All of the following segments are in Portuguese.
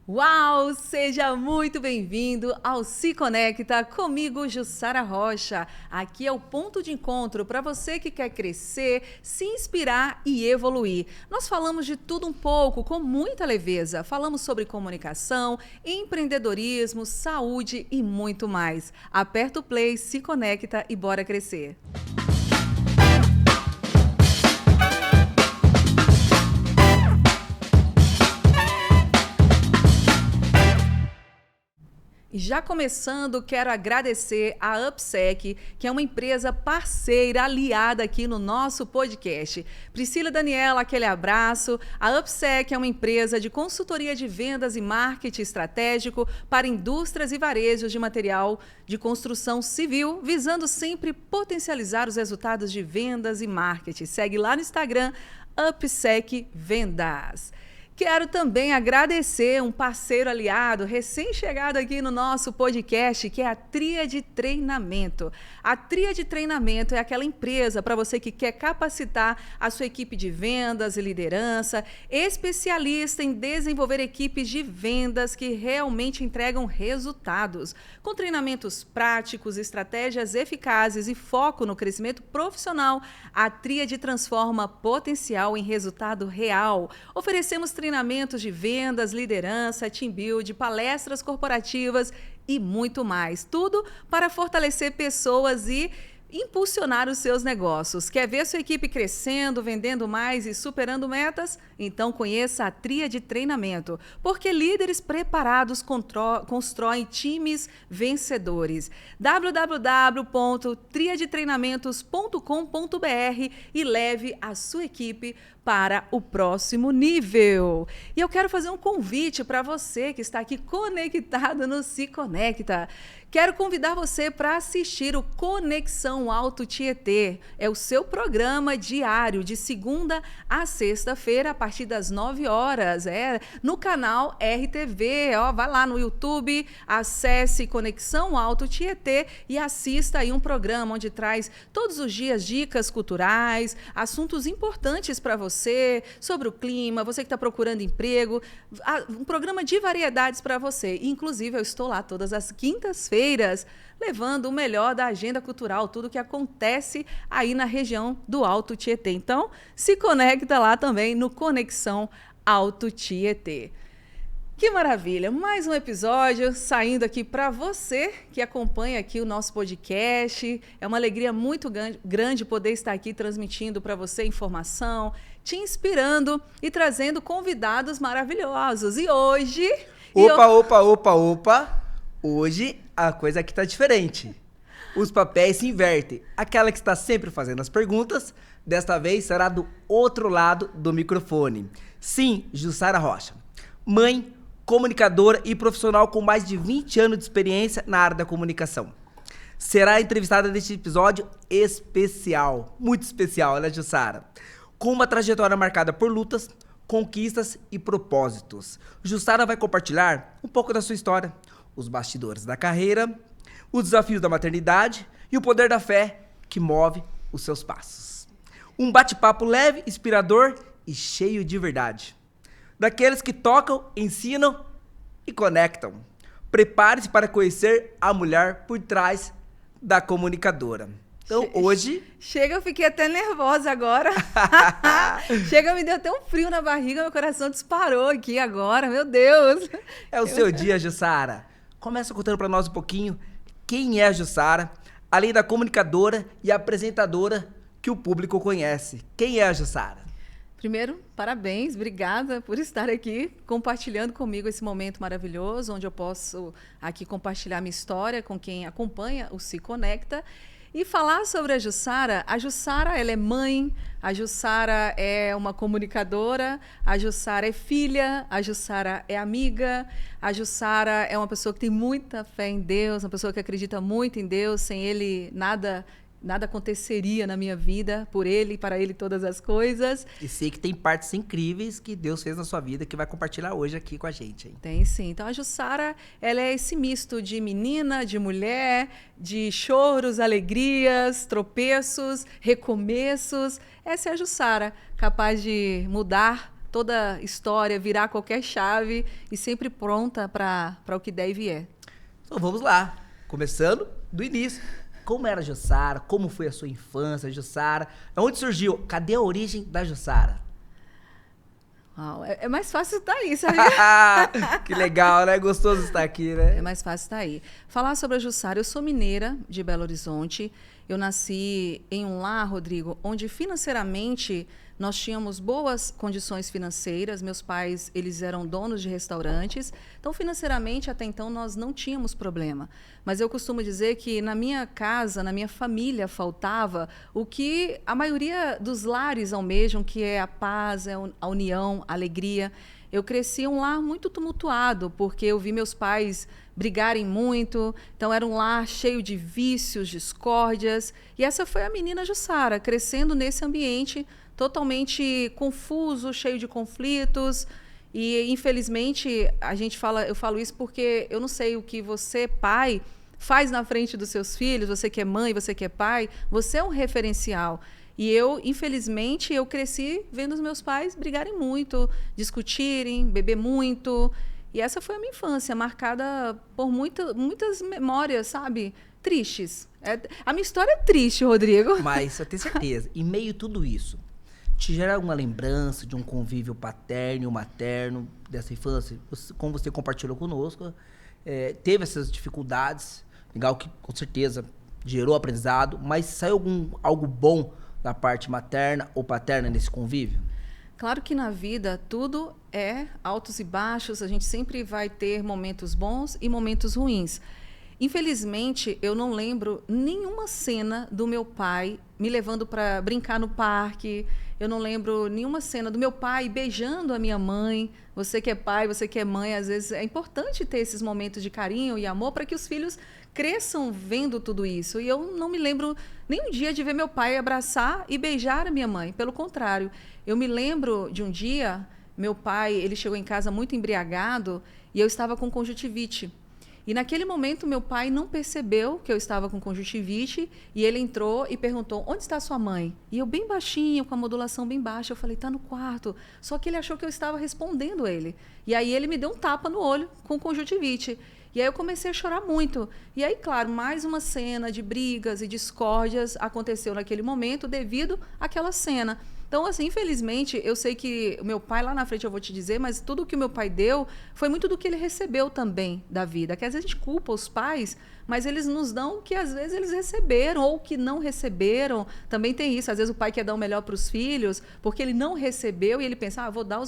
Uau! Seja muito bem-vindo ao Se Conecta comigo, Jussara Rocha. Aqui é o ponto de encontro para você que quer crescer, se inspirar e evoluir. Nós falamos de tudo um pouco, com muita leveza. Falamos sobre comunicação, empreendedorismo, saúde e muito mais. Aperta o play, se conecta e bora crescer. E já começando, quero agradecer a UpSec, que é uma empresa parceira, aliada aqui no nosso podcast. Priscila e Daniela, aquele abraço. A UpSec é uma empresa de consultoria de vendas e marketing estratégico para indústrias e varejos de material de construção civil, visando sempre potencializar os resultados de vendas e marketing. Segue lá no Instagram, UpSec Vendas. Quero também agradecer um parceiro aliado, recém-chegado aqui no nosso podcast, que é a Tríade Treinamento. A Tríade Treinamento é aquela empresa para você que quer capacitar a sua equipe de vendas e liderança, especialista em desenvolver equipes de vendas que realmente entregam resultados. Com treinamentos práticos, estratégias eficazes e foco no crescimento profissional, a Tríade transforma potencial em resultado real. Oferecemos treinamentos de vendas, liderança, team build, palestras corporativas e muito mais. Tudo para fortalecer pessoas e impulsionar os seus negócios. Quer ver sua equipe crescendo, vendendo mais e superando metas? Então conheça a Tríade Treinamento, porque líderes preparados constroem times vencedores. www.triadetreinamentos.com.br e leve a sua equipe para o próximo nível. E eu quero fazer um convite para você que está aqui conectado no Se Conecta. Quero convidar você para assistir o Conexão Alto Tietê. É o seu programa diário, de segunda a sexta-feira, a partir das 9 horas. No canal RTV. Vai lá no YouTube, acesse Conexão Alto Tietê e assista aí um programa onde traz todos os dias dicas culturais, assuntos importantes para você, sobre o clima, você que está procurando emprego. Um programa de variedades para você. Inclusive, eu estou lá todas as quintas-feiras, levando o melhor da agenda cultural, tudo que acontece aí na região do Alto Tietê. Então, se conecta lá também no Conexão Alto Tietê. Que maravilha! Mais um episódio saindo aqui para você que acompanha aqui o nosso podcast. É uma alegria muito grande poder estar aqui transmitindo para você informação, te inspirando e trazendo convidados maravilhosos. E hoje... Opa! Hoje a coisa aqui tá diferente. Os papéis se invertem. Aquela que está sempre fazendo as perguntas, desta vez será do outro lado do microfone. Sim, Jussara Rocha. Mãe, comunicadora e profissional com mais de 20 anos de experiência na área da comunicação. Será entrevistada neste episódio especial, muito especial, né, Jussara? Com uma trajetória marcada por lutas, conquistas e propósitos. Jussara vai compartilhar um pouco da sua história, os bastidores da carreira, os desafios da maternidade e o poder da fé que move os seus passos. Um bate-papo leve, inspirador e cheio de verdade. Daqueles que tocam, ensinam e conectam. Prepare-se para conhecer a mulher por trás da comunicadora. Então, hoje... Chega, eu fiquei até nervosa agora. Chega, me deu até um frio na barriga, meu coração disparou aqui agora, meu Deus. É o seu dia, Jussara. Começa contando para nós um pouquinho quem é a Jussara, além da comunicadora e apresentadora que o público conhece. Quem é a Jussara? Primeiro, parabéns, obrigada por estar aqui compartilhando comigo esse momento maravilhoso, onde eu posso aqui compartilhar minha história com quem acompanha o Se Conecta e falar sobre a Jussara. A Jussara, ela é mãe, a Jussara é uma comunicadora, a Jussara é filha, a Jussara é amiga, a Jussara é uma pessoa que tem muita fé em Deus, uma pessoa que acredita muito em Deus, sem Ele nada aconteceria na minha vida, por Ele e para Ele todas as coisas. E sei que tem partes incríveis que Deus fez na sua vida que vai compartilhar hoje aqui com a gente, hein? Tem sim. Então a Jussara, ela é esse misto de menina, de mulher, de choros, alegrias, tropeços, recomeços. Essa é a Jussara, capaz de mudar toda história, virar qualquer chave e sempre pronta para o que der e vier. Então vamos lá, começando do início. Como era a Jussara? Como foi a sua infância, Jussara? Onde surgiu? Cadê a origem da Jussara? É mais fácil estar aí, sabe? Que legal, né? Gostoso estar aqui, né? É mais fácil estar aí. Falar sobre a Jussara, eu sou mineira de Belo Horizonte. Eu nasci em um lar, Rodrigo, onde financeiramente nós tínhamos boas condições financeiras. Meus pais, eles eram donos de restaurantes. Então, financeiramente, até então, nós não tínhamos problema. Mas eu costumo dizer que na minha casa, na minha família, faltava o que a maioria dos lares almejam, que é a paz, é a união, a alegria. Eu cresci em um lar muito tumultuado, porque eu vi meus pais brigarem muito. Então, era um lar cheio de vícios, discórdias. E essa foi a menina Jussara, crescendo nesse ambiente totalmente confuso, cheio de conflitos. E, infelizmente, eu falo isso porque eu não sei o que você, pai, faz na frente dos seus filhos, você que é mãe, você que é pai, você é um referencial. E eu, infelizmente, eu cresci vendo os meus pais brigarem muito, discutirem, beber muito. E essa foi a minha infância, marcada por muitas memórias, sabe? Tristes. A minha história é triste, Rodrigo. Mas eu tenho certeza, em meio a tudo isso, te gera alguma lembrança de um convívio paterno e materno dessa infância? Como você compartilhou conosco, teve essas dificuldades, legal que com certeza gerou aprendizado, mas saiu algo bom da parte materna ou paterna nesse convívio? Claro que na vida tudo é altos e baixos, a gente sempre vai ter momentos bons e momentos ruins. Infelizmente, eu não lembro nenhuma cena do meu pai me levando para brincar no parque. Eu não lembro nenhuma cena do meu pai beijando a minha mãe. Você que é pai, você que é mãe, às vezes é importante ter esses momentos de carinho e amor para que os filhos cresçam vendo tudo isso. E eu não me lembro nem um dia de ver meu pai abraçar e beijar a minha mãe. Pelo contrário, eu me lembro de um dia, meu pai, ele chegou em casa muito embriagado e eu estava com conjuntivite. E naquele momento, meu pai não percebeu que eu estava com conjuntivite e ele entrou e perguntou, onde está sua mãe? E eu bem baixinho, com a modulação bem baixa, eu falei, está no quarto. Só que ele achou que eu estava respondendo ele. E aí ele me deu um tapa no olho com conjuntivite. E aí eu comecei a chorar muito. E aí, claro, mais uma cena de brigas e discórdias aconteceu naquele momento devido àquela cena. Então, assim, infelizmente, eu sei que o meu pai, lá na frente eu vou te dizer, mas tudo que o meu pai deu foi muito do que ele recebeu também da vida. Que às vezes a gente culpa os pais, mas eles nos dão o que às vezes eles receberam ou que não receberam. Também tem isso. Às vezes o pai quer dar o melhor para os filhos, porque ele não recebeu e ele pensa, vou dar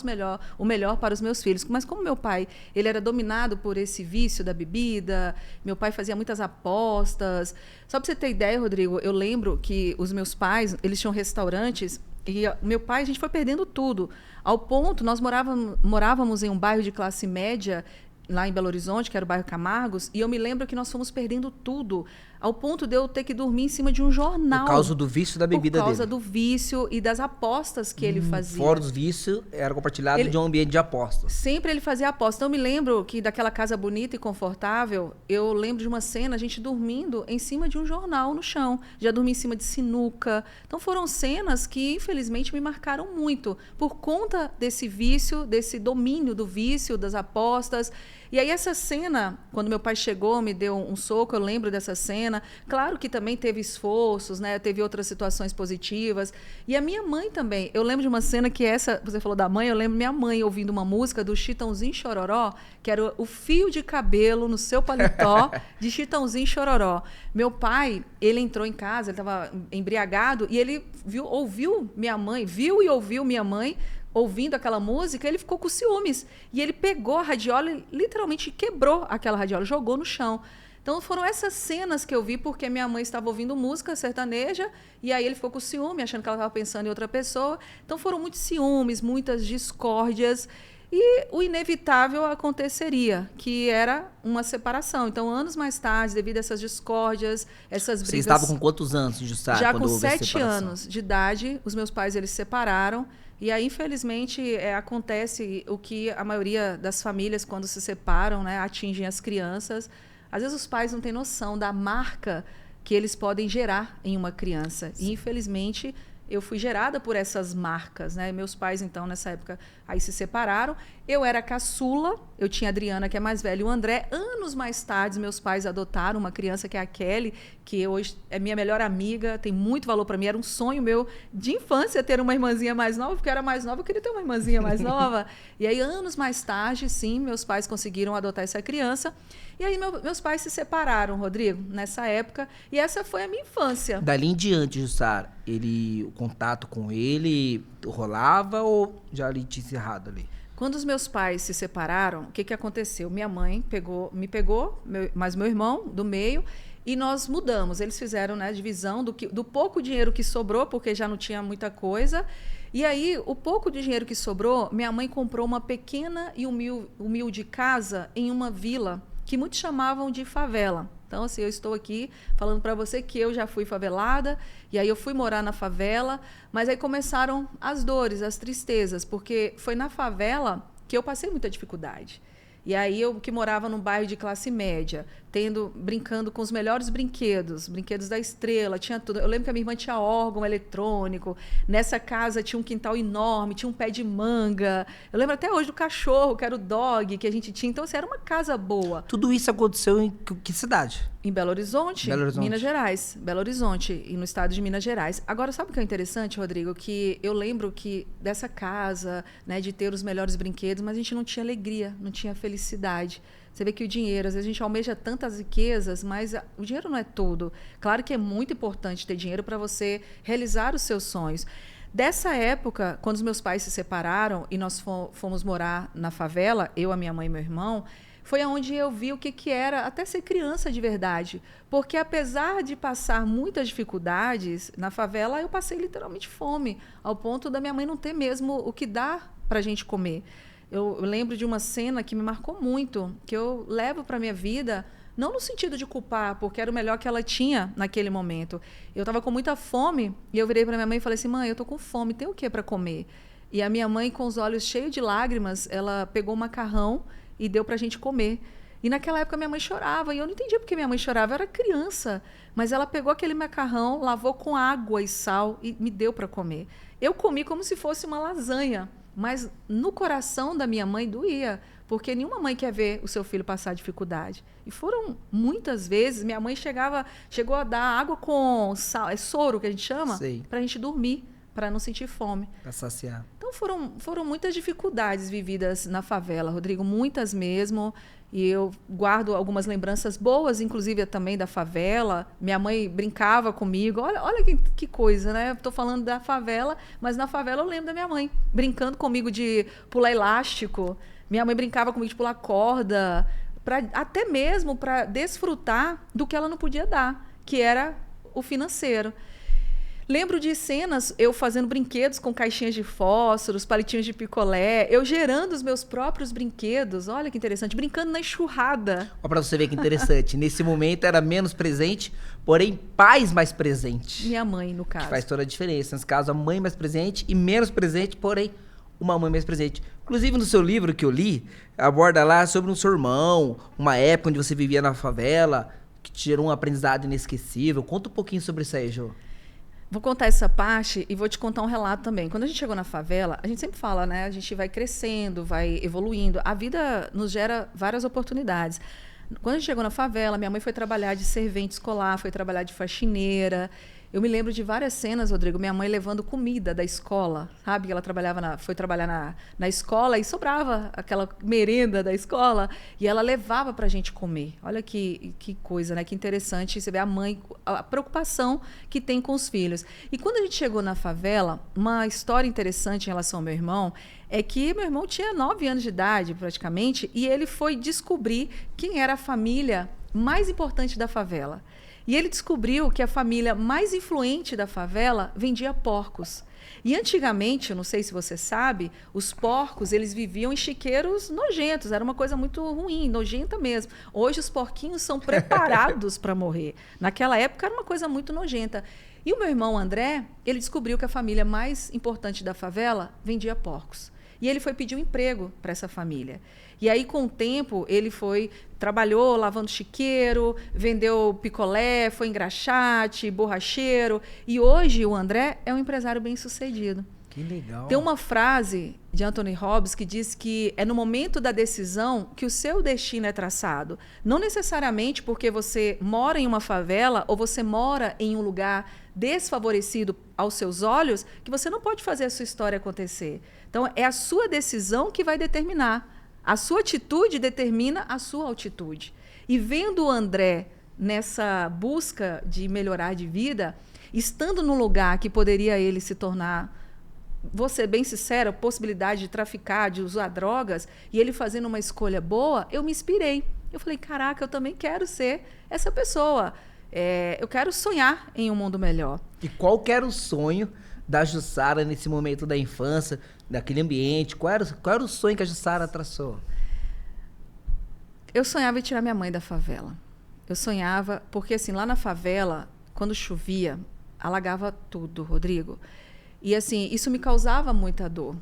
o melhor para os meus filhos. Mas como meu pai, ele era dominado por esse vício da bebida, meu pai fazia muitas apostas. Só para você ter ideia, Rodrigo, eu lembro que os meus pais, eles tinham restaurantes. E meu pai, a gente foi perdendo tudo. Ao ponto, nós morávamos em um bairro de classe média, lá em Belo Horizonte, que era o bairro Camargos, e eu me lembro que nós fomos perdendo tudo, ao ponto de eu ter que dormir em cima de um jornal. Por causa do vício da bebida dele. Por causa do vício e das apostas que ele fazia. Fora dos vícios, era compartilhado de um ambiente de apostas. Sempre ele fazia apostas. Então, eu me lembro que daquela casa bonita e confortável, eu lembro de uma cena, a gente dormindo em cima de um jornal no chão. Já dormi em cima de sinuca. Então, foram cenas que, infelizmente, me marcaram muito. Por conta desse vício, desse domínio do vício, das apostas. E aí essa cena, quando meu pai chegou, me deu um soco, eu lembro dessa cena. Claro que também teve esforços, né? Teve outras situações positivas. E a minha mãe também. Eu lembro de uma cena que você falou da mãe, eu lembro minha mãe ouvindo uma música do Chitãozinho Chororó, que era o fio de cabelo no seu paletó de Chitãozinho Chororó. Meu pai, ele entrou em casa, ele estava embriagado e ele ouviu minha mãe ouvindo aquela música, ele ficou com ciúmes. E ele pegou a radiola e literalmente quebrou aquela radiola, jogou no chão. Então foram essas cenas que eu vi porque minha mãe estava ouvindo música sertaneja e aí ele ficou com ciúme, achando que ela estava pensando em outra pessoa. Então foram muitos ciúmes, muitas discórdias e o inevitável aconteceria, que era uma separação. Então, anos mais tarde, devido a essas discórdias, essas brigas... Você estava com quantos anos, Jussara, já quando com houve a 7 anos de idade, os meus pais eles se separaram. E aí, infelizmente, acontece o que a maioria das famílias, quando se separam, né, atingem as crianças. Às vezes os pais não têm noção da marca que eles podem gerar em uma criança. Sim. E, infelizmente, eu fui gerada por essas marcas, né? Meus pais, então, nessa época, aí se separaram. Eu era caçula, eu tinha a Adriana, que é mais velha, e o André. Anos mais tarde, meus pais adotaram uma criança que é a Kelly, que hoje é minha melhor amiga, tem muito valor para mim. Era um sonho meu de infância ter uma irmãzinha mais nova, porque eu era mais nova, eu queria ter uma irmãzinha mais nova. E aí, anos mais tarde, sim, meus pais conseguiram adotar essa criança. E aí, meus pais se separaram, Rodrigo, nessa época. E essa foi a minha infância. Dali em diante, Jussara, o contato com ele rolava ou já ali tinha encerrado ali? Quando os meus pais se separaram, o que, que aconteceu? Minha mãe me pegou, mais meu irmão do meio, e nós mudamos. Eles fizeram, né, a divisão do pouco dinheiro que sobrou, porque já não tinha muita coisa. E aí, o pouco de dinheiro que sobrou, minha mãe comprou uma pequena e humilde casa em uma vila que muitos chamavam de favela. Então, assim, eu estou aqui falando para você que eu já fui favelada, e aí eu fui morar na favela, mas aí começaram as dores, as tristezas, porque foi na favela que eu passei muita dificuldade. E aí eu que morava num bairro de classe média, brincando com os melhores brinquedos da Estrela, tinha tudo. Eu lembro que a minha irmã tinha órgão eletrônico, nessa casa tinha um quintal enorme, tinha um pé de manga. Eu lembro até hoje do cachorro, que era o dog que a gente tinha. Então, assim, era uma casa boa. Tudo isso aconteceu em que cidade? Em Belo Horizonte, Minas Gerais. Belo Horizonte, e no estado de Minas Gerais. Agora, sabe o que é interessante, Rodrigo? Que eu lembro que dessa casa, né, de ter os melhores brinquedos, mas a gente não tinha alegria, não tinha felicidade. Você vê que o dinheiro, às vezes a gente almeja tantas riquezas, mas o dinheiro não é tudo. Claro que é muito importante ter dinheiro para você realizar os seus sonhos. Dessa época, quando os meus pais se separaram e nós fomos morar na favela, eu, a minha mãe e meu irmão, foi onde eu vi o que era até ser criança de verdade. Porque apesar de passar muitas dificuldades, na favela eu passei literalmente fome, ao ponto da minha mãe não ter mesmo o que dar para a gente comer. Eu lembro de uma cena que me marcou muito, que eu levo para a minha vida, não no sentido de culpar, porque era o melhor que ela tinha naquele momento. Eu estava com muita fome e eu virei para minha mãe e falei assim: mãe, eu estou com fome, tem o que para comer? E a minha mãe, com os olhos cheios de lágrimas, ela pegou um macarrão e deu para a gente comer. E naquela época minha mãe chorava, e eu não entendia porque minha mãe chorava, eu era criança. Mas ela pegou aquele macarrão, lavou com água e sal e me deu para comer. Eu comi como se fosse uma lasanha. Mas no coração da minha mãe doía, porque nenhuma mãe quer ver o seu filho passar dificuldade. E foram muitas vezes, minha mãe chegou a dar água com sal, é soro que a gente chama, para a gente dormir, para não sentir fome. Para saciar. Então foram muitas dificuldades vividas na favela, Rodrigo, muitas mesmo. E eu guardo algumas lembranças boas, inclusive também da favela. Minha mãe brincava comigo. Olha que coisa, né? Estou falando da favela, mas na favela eu lembro da minha mãe brincando comigo de pular elástico. Minha mãe brincava comigo de pular corda, até mesmo para desfrutar do que ela não podia dar, que era o financeiro. Lembro de cenas, eu fazendo brinquedos com caixinhas de fósforos, palitinhos de picolé, eu gerando os meus próprios brinquedos. Olha que interessante, brincando na enxurrada. Olha pra você ver que interessante. Nesse momento era menos presente, porém pais mais presentes. Minha mãe, no caso. Que faz toda a diferença. Nesse caso, a mãe mais presente e menos presente, porém uma mãe mais presente. Inclusive no seu livro que eu li, aborda lá sobre um seu irmão, uma época onde você vivia na favela, que te gerou um aprendizado inesquecível. Conta um pouquinho sobre isso aí, Jô. Vou contar essa parte e vou te contar um relato também. Quando a gente chegou na favela, a gente sempre fala, né? A gente vai crescendo, vai evoluindo. A vida nos gera várias oportunidades. Quando a gente chegou na favela, minha mãe foi trabalhar de servente escolar, foi trabalhar de faxineira. Eu me lembro de várias cenas, Rodrigo, minha mãe levando comida da escola, sabe? Ela foi trabalhar na escola e sobrava aquela merenda da escola e ela levava para a gente comer. Olha que coisa, né? Que interessante você ver a mãe, a preocupação que tem com os filhos. E quando a gente chegou na favela, uma história interessante em relação ao meu irmão é que meu irmão tinha 9 anos de idade, praticamente, e ele foi descobrir quem era a família mais importante da favela. E ele descobriu que a família mais influente da favela vendia porcos. E antigamente, eu não sei se você sabe, os porcos eles viviam em chiqueiros nojentos. Era uma coisa muito ruim, nojenta mesmo. Hoje os porquinhos são preparados para morrer. Naquela época era uma coisa muito nojenta. E o meu irmão André, ele descobriu que a família mais importante da favela vendia porcos. E ele foi pedir um emprego para essa família. E aí, com o tempo, ele trabalhou lavando chiqueiro, vendeu picolé, foi engraxate, borracheiro. E hoje o André é um empresário bem-sucedido. Que legal. Tem uma frase de Anthony Robbins que diz que é no momento da decisão que o seu destino é traçado. Não necessariamente porque você mora em uma favela ou você mora em um lugar desfavorecido aos seus olhos que você não pode fazer a sua história acontecer. Então, é a sua decisão que vai determinar. A sua atitude determina a sua altitude. E vendo o André nessa busca de melhorar de vida, estando num lugar que poderia ele se tornar, vou ser bem sincera, possibilidade de traficar, de usar drogas, e ele fazendo uma escolha boa, eu me inspirei. Eu falei, caraca, eu também quero ser essa pessoa. Eu quero sonhar em um mundo melhor. E qual que era o sonho da Jussara nesse momento da infância, daquele ambiente? Qual era o sonho que a Jussara traçou? Eu sonhava em tirar minha mãe da favela. Eu sonhava, porque assim, lá na favela, quando chovia, alagava tudo, Rodrigo. E assim, isso me causava muita dor.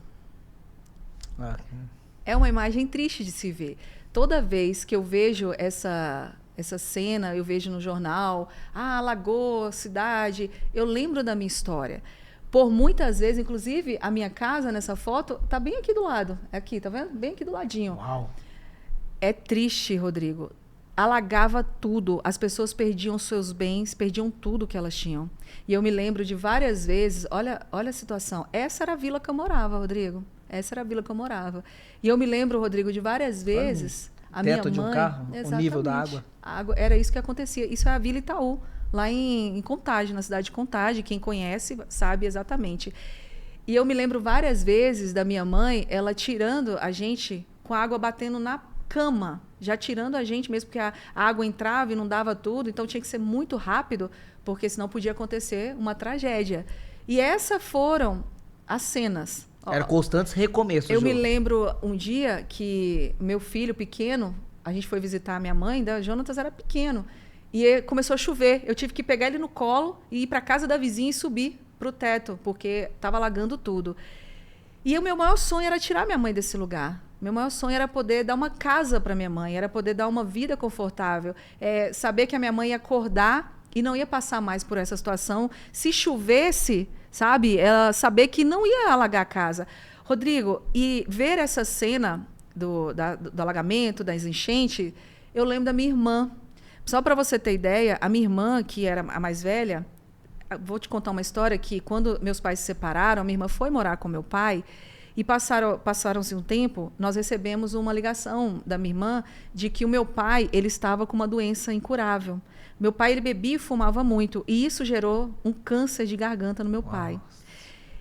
É uma imagem triste de se ver. Toda vez que eu vejo essa cena, eu vejo no jornal, alagou a cidade, eu lembro da minha história. Por muitas vezes, inclusive, a minha casa nessa foto está bem aqui do lado. É aqui, tá vendo? Bem aqui do ladinho. Uau! É triste, Rodrigo. Alagava tudo. As pessoas perdiam seus bens, perdiam tudo que elas tinham. E eu me lembro de várias vezes, olha a situação. Essa era a vila que eu morava, Rodrigo. Essa era a vila que eu morava. E eu me lembro, Rodrigo, de várias vezes... A minha mãe, teto de um carro? O nível da água? A água? Era isso que acontecia. Isso é a Vila Itaú, lá em Contagem, na cidade de Contagem. Quem conhece sabe exatamente. E eu me lembro várias vezes da minha mãe, ela tirando a gente com a água batendo na cama, já tirando a gente mesmo, porque a água entrava e não dava tudo, então tinha que ser muito rápido, porque senão podia acontecer uma tragédia. E essas foram as cenas. Era constantes recomeços. Eu me lembro um dia que meu filho pequeno, a gente foi visitar a minha mãe, o Jonatas era pequeno, e começou a chover. Eu tive que pegar ele no colo e ir para a casa da vizinha e subir para o teto, porque estava alagando tudo. E o meu maior sonho era tirar minha mãe desse lugar. Meu maior sonho era poder dar uma casa para minha mãe, era poder dar uma vida confortável, saber que a minha mãe ia acordar e não ia passar mais por essa situação. Se chovesse, sabe? Ela saber que não ia alagar a casa. Rodrigo, e ver essa cena do alagamento, das enchentes, eu lembro da minha irmã. Só para você ter ideia, a minha irmã, que era a mais velha, vou te contar uma história que quando meus pais se separaram, a minha irmã foi morar com meu pai e passaram-se um tempo, nós recebemos uma ligação da minha irmã de que o meu pai ele estava com uma doença incurável. Meu pai ele bebia e fumava muito e isso gerou um câncer de garganta no meu pai.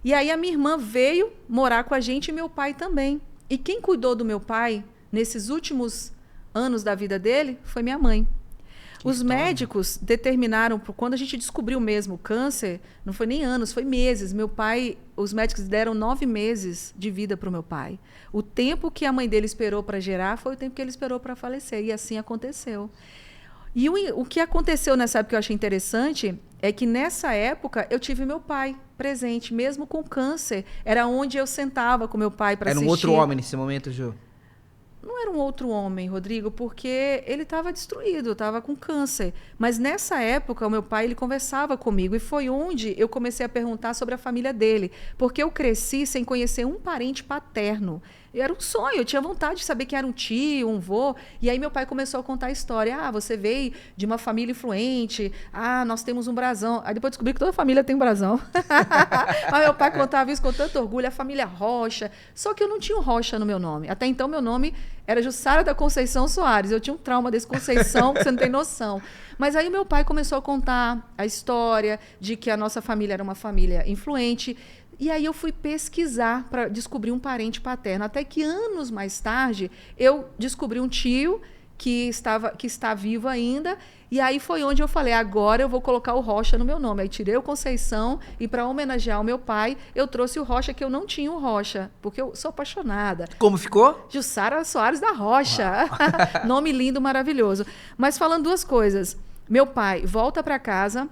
E aí a minha irmã veio morar com a gente e meu pai também. E quem cuidou do meu pai nesses últimos anos da vida dele foi minha mãe. Os médicos determinaram, quando a gente descobriu mesmo o câncer, não foi nem anos, foi meses. Meu pai, os médicos deram 9 meses de vida para o meu pai. O tempo que a mãe dele esperou para gerar foi o tempo que ele esperou para falecer. E assim aconteceu. E o que aconteceu nessa época que eu achei interessante é que nessa época eu tive meu pai presente, mesmo com câncer. Era onde eu sentava com meu pai para assistir. Era um outro homem nesse momento, Ju? Não era um outro homem, Rodrigo, porque ele estava destruído, estava com câncer. Mas nessa época, o meu pai ele conversava comigo e foi onde eu comecei a perguntar sobre a família dele. Porque eu cresci sem conhecer um parente paterno. Era um sonho, eu tinha vontade de saber quem era um tio, um vô. E aí meu pai começou a contar a história. Ah, você veio de uma família influente. Ah, nós temos um brasão. Aí depois descobri que toda família tem um brasão. Mas meu pai contava isso com tanto orgulho. A família Rocha. Só que eu não tinha um Rocha no meu nome. Até então meu nome era Jussara da Conceição Soares. Eu tinha um trauma desse Conceição que você não tem noção. Mas aí meu pai começou a contar a história de que a nossa família era uma família influente. E aí eu fui pesquisar para descobrir um parente paterno. Até que anos mais tarde eu descobri um tio que está vivo ainda. E aí foi onde eu falei, agora eu vou colocar o Rocha no meu nome. Aí tirei o Conceição e para homenagear o meu pai, eu trouxe o Rocha, que eu não tinha o Rocha, porque eu sou apaixonada. Como ficou? Jussara Soares da Rocha. Nome lindo, maravilhoso. Mas falando duas coisas. Meu pai volta para casa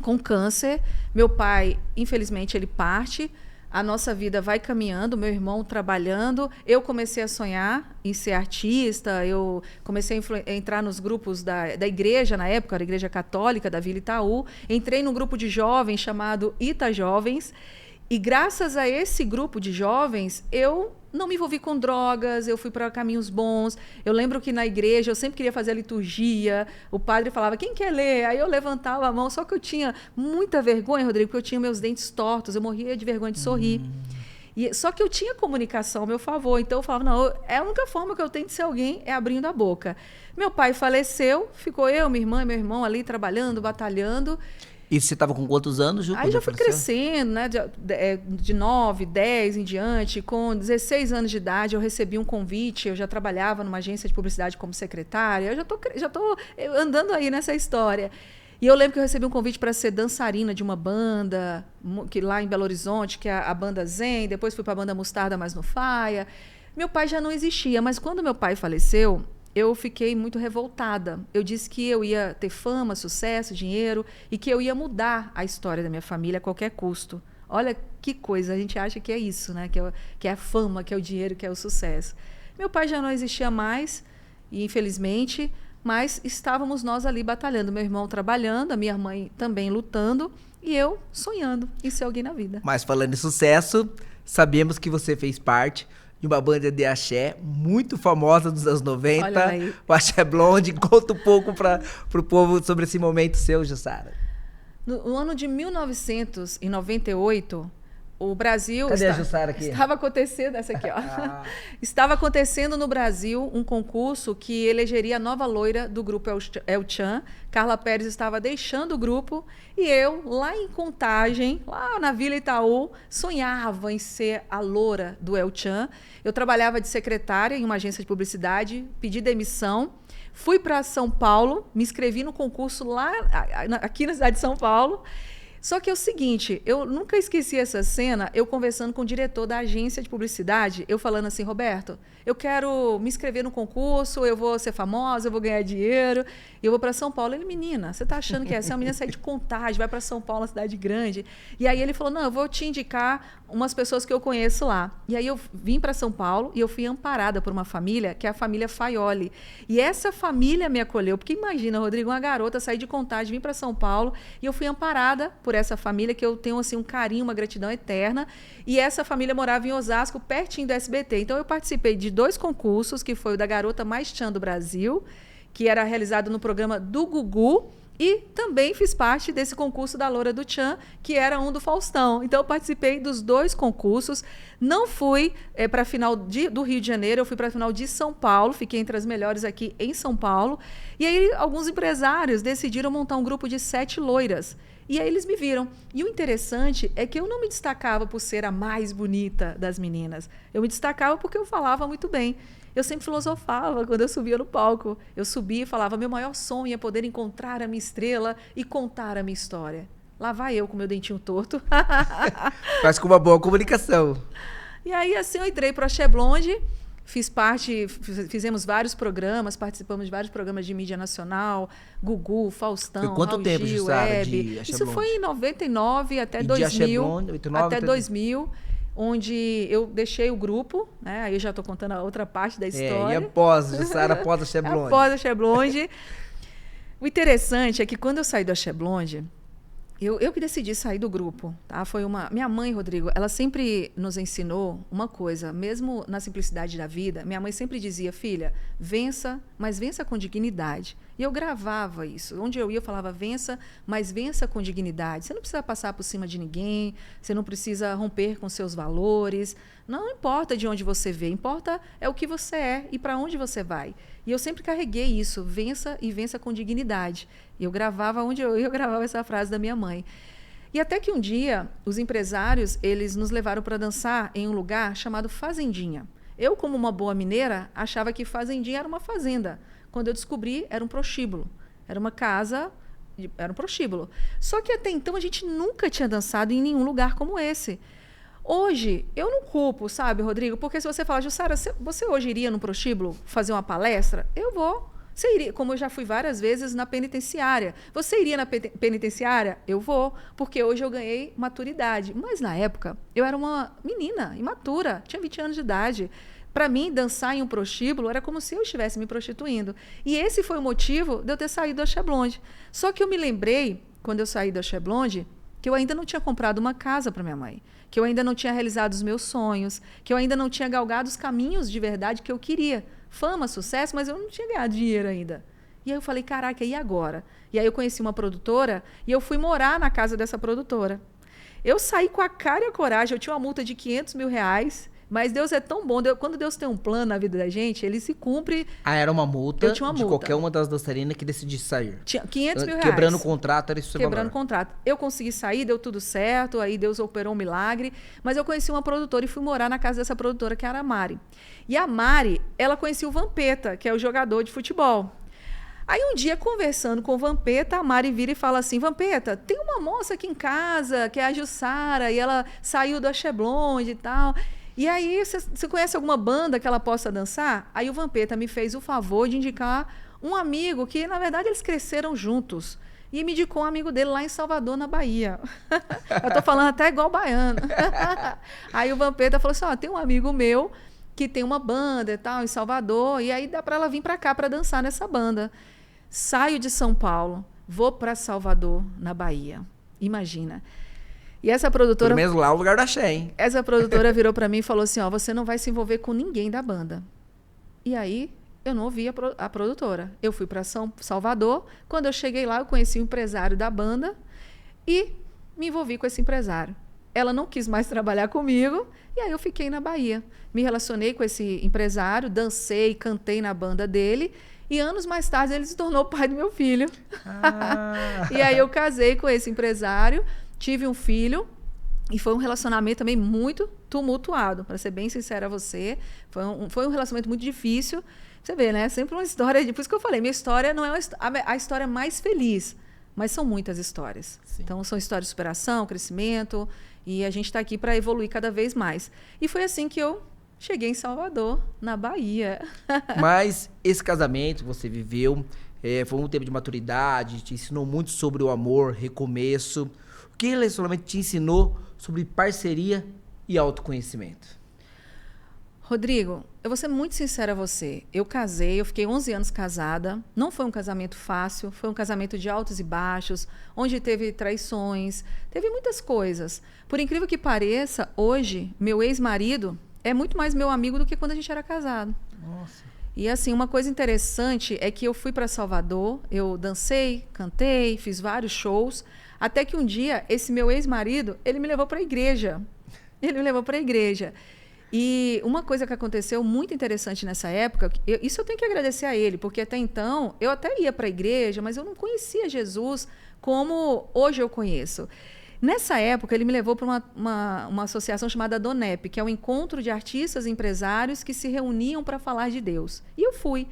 com câncer. Meu pai, infelizmente, ele parte. a nossa vida vai caminhando, meu irmão trabalhando, eu comecei a sonhar em ser artista, eu comecei a entrar nos grupos da igreja, na época, era a Igreja Católica da Vila Itaú, entrei num grupo de jovens chamado Ita Jovens, e graças a esse grupo de jovens, eu não me envolvi com drogas, eu fui para caminhos bons. Eu lembro que na igreja eu sempre queria fazer a liturgia, o padre falava, quem quer ler? Aí eu levantava a mão, só que eu tinha muita vergonha, Rodrigo, porque eu tinha meus dentes tortos, eu morria de vergonha de sorrir. Só que eu tinha comunicação ao meu favor, então eu falava, não, a única forma que eu tenho de ser alguém é abrindo a boca. Meu pai faleceu, ficou eu, minha irmã e meu irmão ali trabalhando, batalhando. E você estava com quantos anos, Ju? Aí já fui crescendo, né? De 9, 10 em diante. Com 16 anos de idade, eu recebi um convite. Eu já trabalhava numa agência de publicidade como secretária. Eu já tô andando aí nessa história. E eu lembro que eu recebi um convite para ser dançarina de uma banda, que lá em Belo Horizonte, que é a banda Zen. Depois fui para a banda Mostarda, mas no Faia. Meu pai já não existia, mas quando meu pai faleceu, eu fiquei muito revoltada. Eu disse que eu ia ter fama, sucesso, dinheiro e que eu ia mudar a história da minha família a qualquer custo. Olha que coisa, a gente acha que é isso, né? Que é a fama, que é o dinheiro, que é o sucesso. Meu pai já não existia mais, e infelizmente, mas estávamos nós ali batalhando. Meu irmão trabalhando, a minha mãe também lutando e eu sonhando em ser alguém na vida. Mas falando em sucesso, sabemos que você fez parte de uma banda de axé muito famosa dos anos 90, o Axé Blonde. Conta um pouco para o povo sobre esse momento seu, Jussara. No ano de 1998, o Brasil... Cadê a Jussara aqui? Estava acontecendo, essa aqui, ó. Estava acontecendo no Brasil um concurso que elegeria a nova loira do grupo El Chan. Carla Pérez estava deixando o grupo e eu, lá em Contagem, lá na Vila Itaú, sonhava em ser a loura do El Chan. Eu trabalhava de secretária em uma agência de publicidade, pedi demissão, fui para São Paulo, me inscrevi no concurso lá aqui na cidade de São Paulo. Só que é o seguinte, eu nunca esqueci essa cena, eu conversando com o diretor da agência de publicidade, eu falando assim, Roberto, eu quero me inscrever no concurso, eu vou ser famosa, eu vou ganhar dinheiro, e eu vou para São Paulo. Ele, menina, você está achando que essa menina sai de Contagem, vai para São Paulo, uma cidade grande. E aí ele falou, não, eu vou te indicar umas pessoas que eu conheço lá. E aí eu vim para São Paulo e eu fui amparada por uma família, que é a família Faioli. E essa família me acolheu, porque imagina, Rodrigo, uma garota sair de Contagem, vim para São Paulo, e eu fui amparada por essa família, que eu tenho assim, um carinho, uma gratidão eterna. E essa família morava em Osasco, pertinho do SBT. Então eu participei de 2 concursos, que foi o da Garota Mais Tchan do Brasil, que era realizado no programa do Gugu, e também fiz parte desse concurso da Loura do Tchan, que era um do Faustão. Então eu participei dos 2 concursos. Não fui para a final do Rio de Janeiro, eu fui para a final de São Paulo, fiquei entre as melhores aqui em São Paulo. E aí alguns empresários decidiram montar um grupo de 7 loiras. E aí eles me viram. E o interessante é que eu não me destacava por ser a mais bonita das meninas. Eu me destacava porque eu falava muito bem. Eu sempre filosofava quando eu subia no palco. Eu subia e falava, meu maior sonho é poder encontrar a minha estrela e contar a minha história. Lá vai eu com meu dentinho torto. Mas com uma boa comunicação. E aí assim eu entrei para o Axé Blonde. Fizemos vários programas, participamos de vários programas de mídia nacional, Gugu, Faustão, foi quanto Raul tempo, Gil, Hebe. Isso foi em 99 até 2000. Até 2000, onde eu deixei o grupo, né? Aí eu já estou contando a outra parte da história. E após, Jussara, após a Axé Blonde. Após a Axé Blonde. O interessante é que quando eu saí do Axé Blonde, eu que decidi sair do grupo, tá? Foi minha mãe, Rodrigo, ela sempre nos ensinou uma coisa, mesmo na simplicidade da vida, minha mãe sempre dizia, filha, vença, mas vença com dignidade. E eu gravava isso. Onde eu ia, eu falava, vença, mas vença com dignidade. Você não precisa passar por cima de ninguém, você não precisa romper com seus valores. Não importa de onde você veio, importa é o que você é e para onde você vai. E eu sempre carreguei isso, vença e vença com dignidade. E eu gravava onde eu ia, eu gravava essa frase da minha mãe. E até que um dia, os empresários, eles nos levaram para dançar em um lugar chamado Fazendinha. Eu, como uma boa mineira, achava que Fazendinha era uma fazenda. Quando eu descobri, era um prostíbulo. Era uma casa, era um prostíbulo. Só que até então a gente nunca tinha dançado em nenhum lugar como esse. Hoje, eu não culpo, sabe, Rodrigo? Porque se você falar, Jussara, você hoje iria no prostíbulo fazer uma palestra? Eu vou. Você iria, como eu já fui várias vezes na penitenciária. Você iria na penitenciária? Eu vou, porque hoje eu ganhei maturidade. Mas na época, eu era uma menina imatura, tinha 20 anos de idade. Para mim, dançar em um prostíbulo era como se eu estivesse me prostituindo. E esse foi o motivo de eu ter saído da Cheblonde. Só que eu me lembrei, quando eu saí da Cheblonde, que eu ainda não tinha comprado uma casa para minha mãe, que eu ainda não tinha realizado os meus sonhos, que eu ainda não tinha galgado os caminhos de verdade que eu queria. Fama, sucesso, mas eu não tinha ganhado dinheiro ainda. E aí eu falei, caraca, e agora? E aí eu conheci uma produtora e eu fui morar na casa dessa produtora. Eu saí com a cara e a coragem, eu tinha uma multa de R$500 mil, mas Deus é tão bom. Quando Deus tem um plano na vida da gente, ele se cumpre. Ah, era uma multa eu tinha uma de multa. qualquer uma das dançarinas que decidisse sair. Tinha R$500 mil. Quebrando o contrato, era isso. Quebrando o contrato. Eu consegui sair, deu tudo certo, aí Deus operou um milagre. Mas eu conheci uma produtora e fui morar na casa dessa produtora, que era a Mari. E a Mari, ela conhecia o Vampeta, que é o jogador de futebol. Aí um dia, conversando com o Vampeta, a Mari vira e fala assim, Vampeta, tem uma moça aqui em casa, que é a Jussara, e ela saiu da Cheblonde e tal. E aí, você conhece alguma banda que ela possa dançar? Aí o Vampeta me fez o favor de indicar um amigo que, na verdade, eles cresceram juntos. E me indicou um amigo dele lá em Salvador, na Bahia. Eu tô falando até igual baiano. Aí o Vampeta falou assim, tem um amigo meu que tem uma banda e tal, em Salvador, e aí dá para ela vir para cá para dançar nessa banda. Saio de São Paulo, vou para Salvador, na Bahia. Imagina. E essa produtora... Pelo menos lá é o lugar da Xé, hein? Essa produtora virou para mim e falou assim, você não vai se envolver com ninguém da banda. E aí, eu não ouvi a produtora. Eu fui para Salvador. Quando eu cheguei lá, eu conheci o empresário da banda e me envolvi com esse empresário. Ela não quis mais trabalhar comigo e aí eu fiquei na Bahia. Me relacionei com esse empresário, dancei, cantei na banda dele e anos mais tarde ele se tornou pai do meu filho. E aí eu casei com esse empresário, tive um filho e foi um relacionamento também muito tumultuado, para ser bem sincera a você. Foi um relacionamento muito difícil. Você vê, né? Sempre uma história... Por isso que eu falei, minha história não é a história mais feliz, mas são muitas histórias. Sim. Então, são histórias de superação, crescimento, e a gente está aqui para evoluir cada vez mais. E foi assim que eu cheguei em Salvador, na Bahia. Mas esse casamento você viveu, foi um tempo de maturidade, te ensinou muito sobre o amor, recomeço. O que relacionamento te ensinou sobre parceria e autoconhecimento? Rodrigo, eu vou ser muito sincera a você. Eu casei, eu fiquei 11 anos casada. Não foi um casamento fácil, foi um casamento de altos e baixos, onde teve traições, teve muitas coisas. Por incrível que pareça, hoje, meu ex-marido é muito mais meu amigo do que quando a gente era casado. Nossa. E assim, uma coisa interessante é que eu fui para Salvador, eu dancei, cantei, fiz vários shows, até que um dia, esse meu ex-marido, ele me levou para a igreja. Ele me levou para a igreja. E uma coisa que aconteceu muito interessante nessa época, isso eu tenho que agradecer a ele, porque até então eu até ia para a igreja, mas eu não conhecia Jesus como hoje eu conheço. Nessa época, ele me levou para uma associação chamada DONEP, que é um encontro de artistas e empresários que se reuniam para falar de Deus. E eu fui.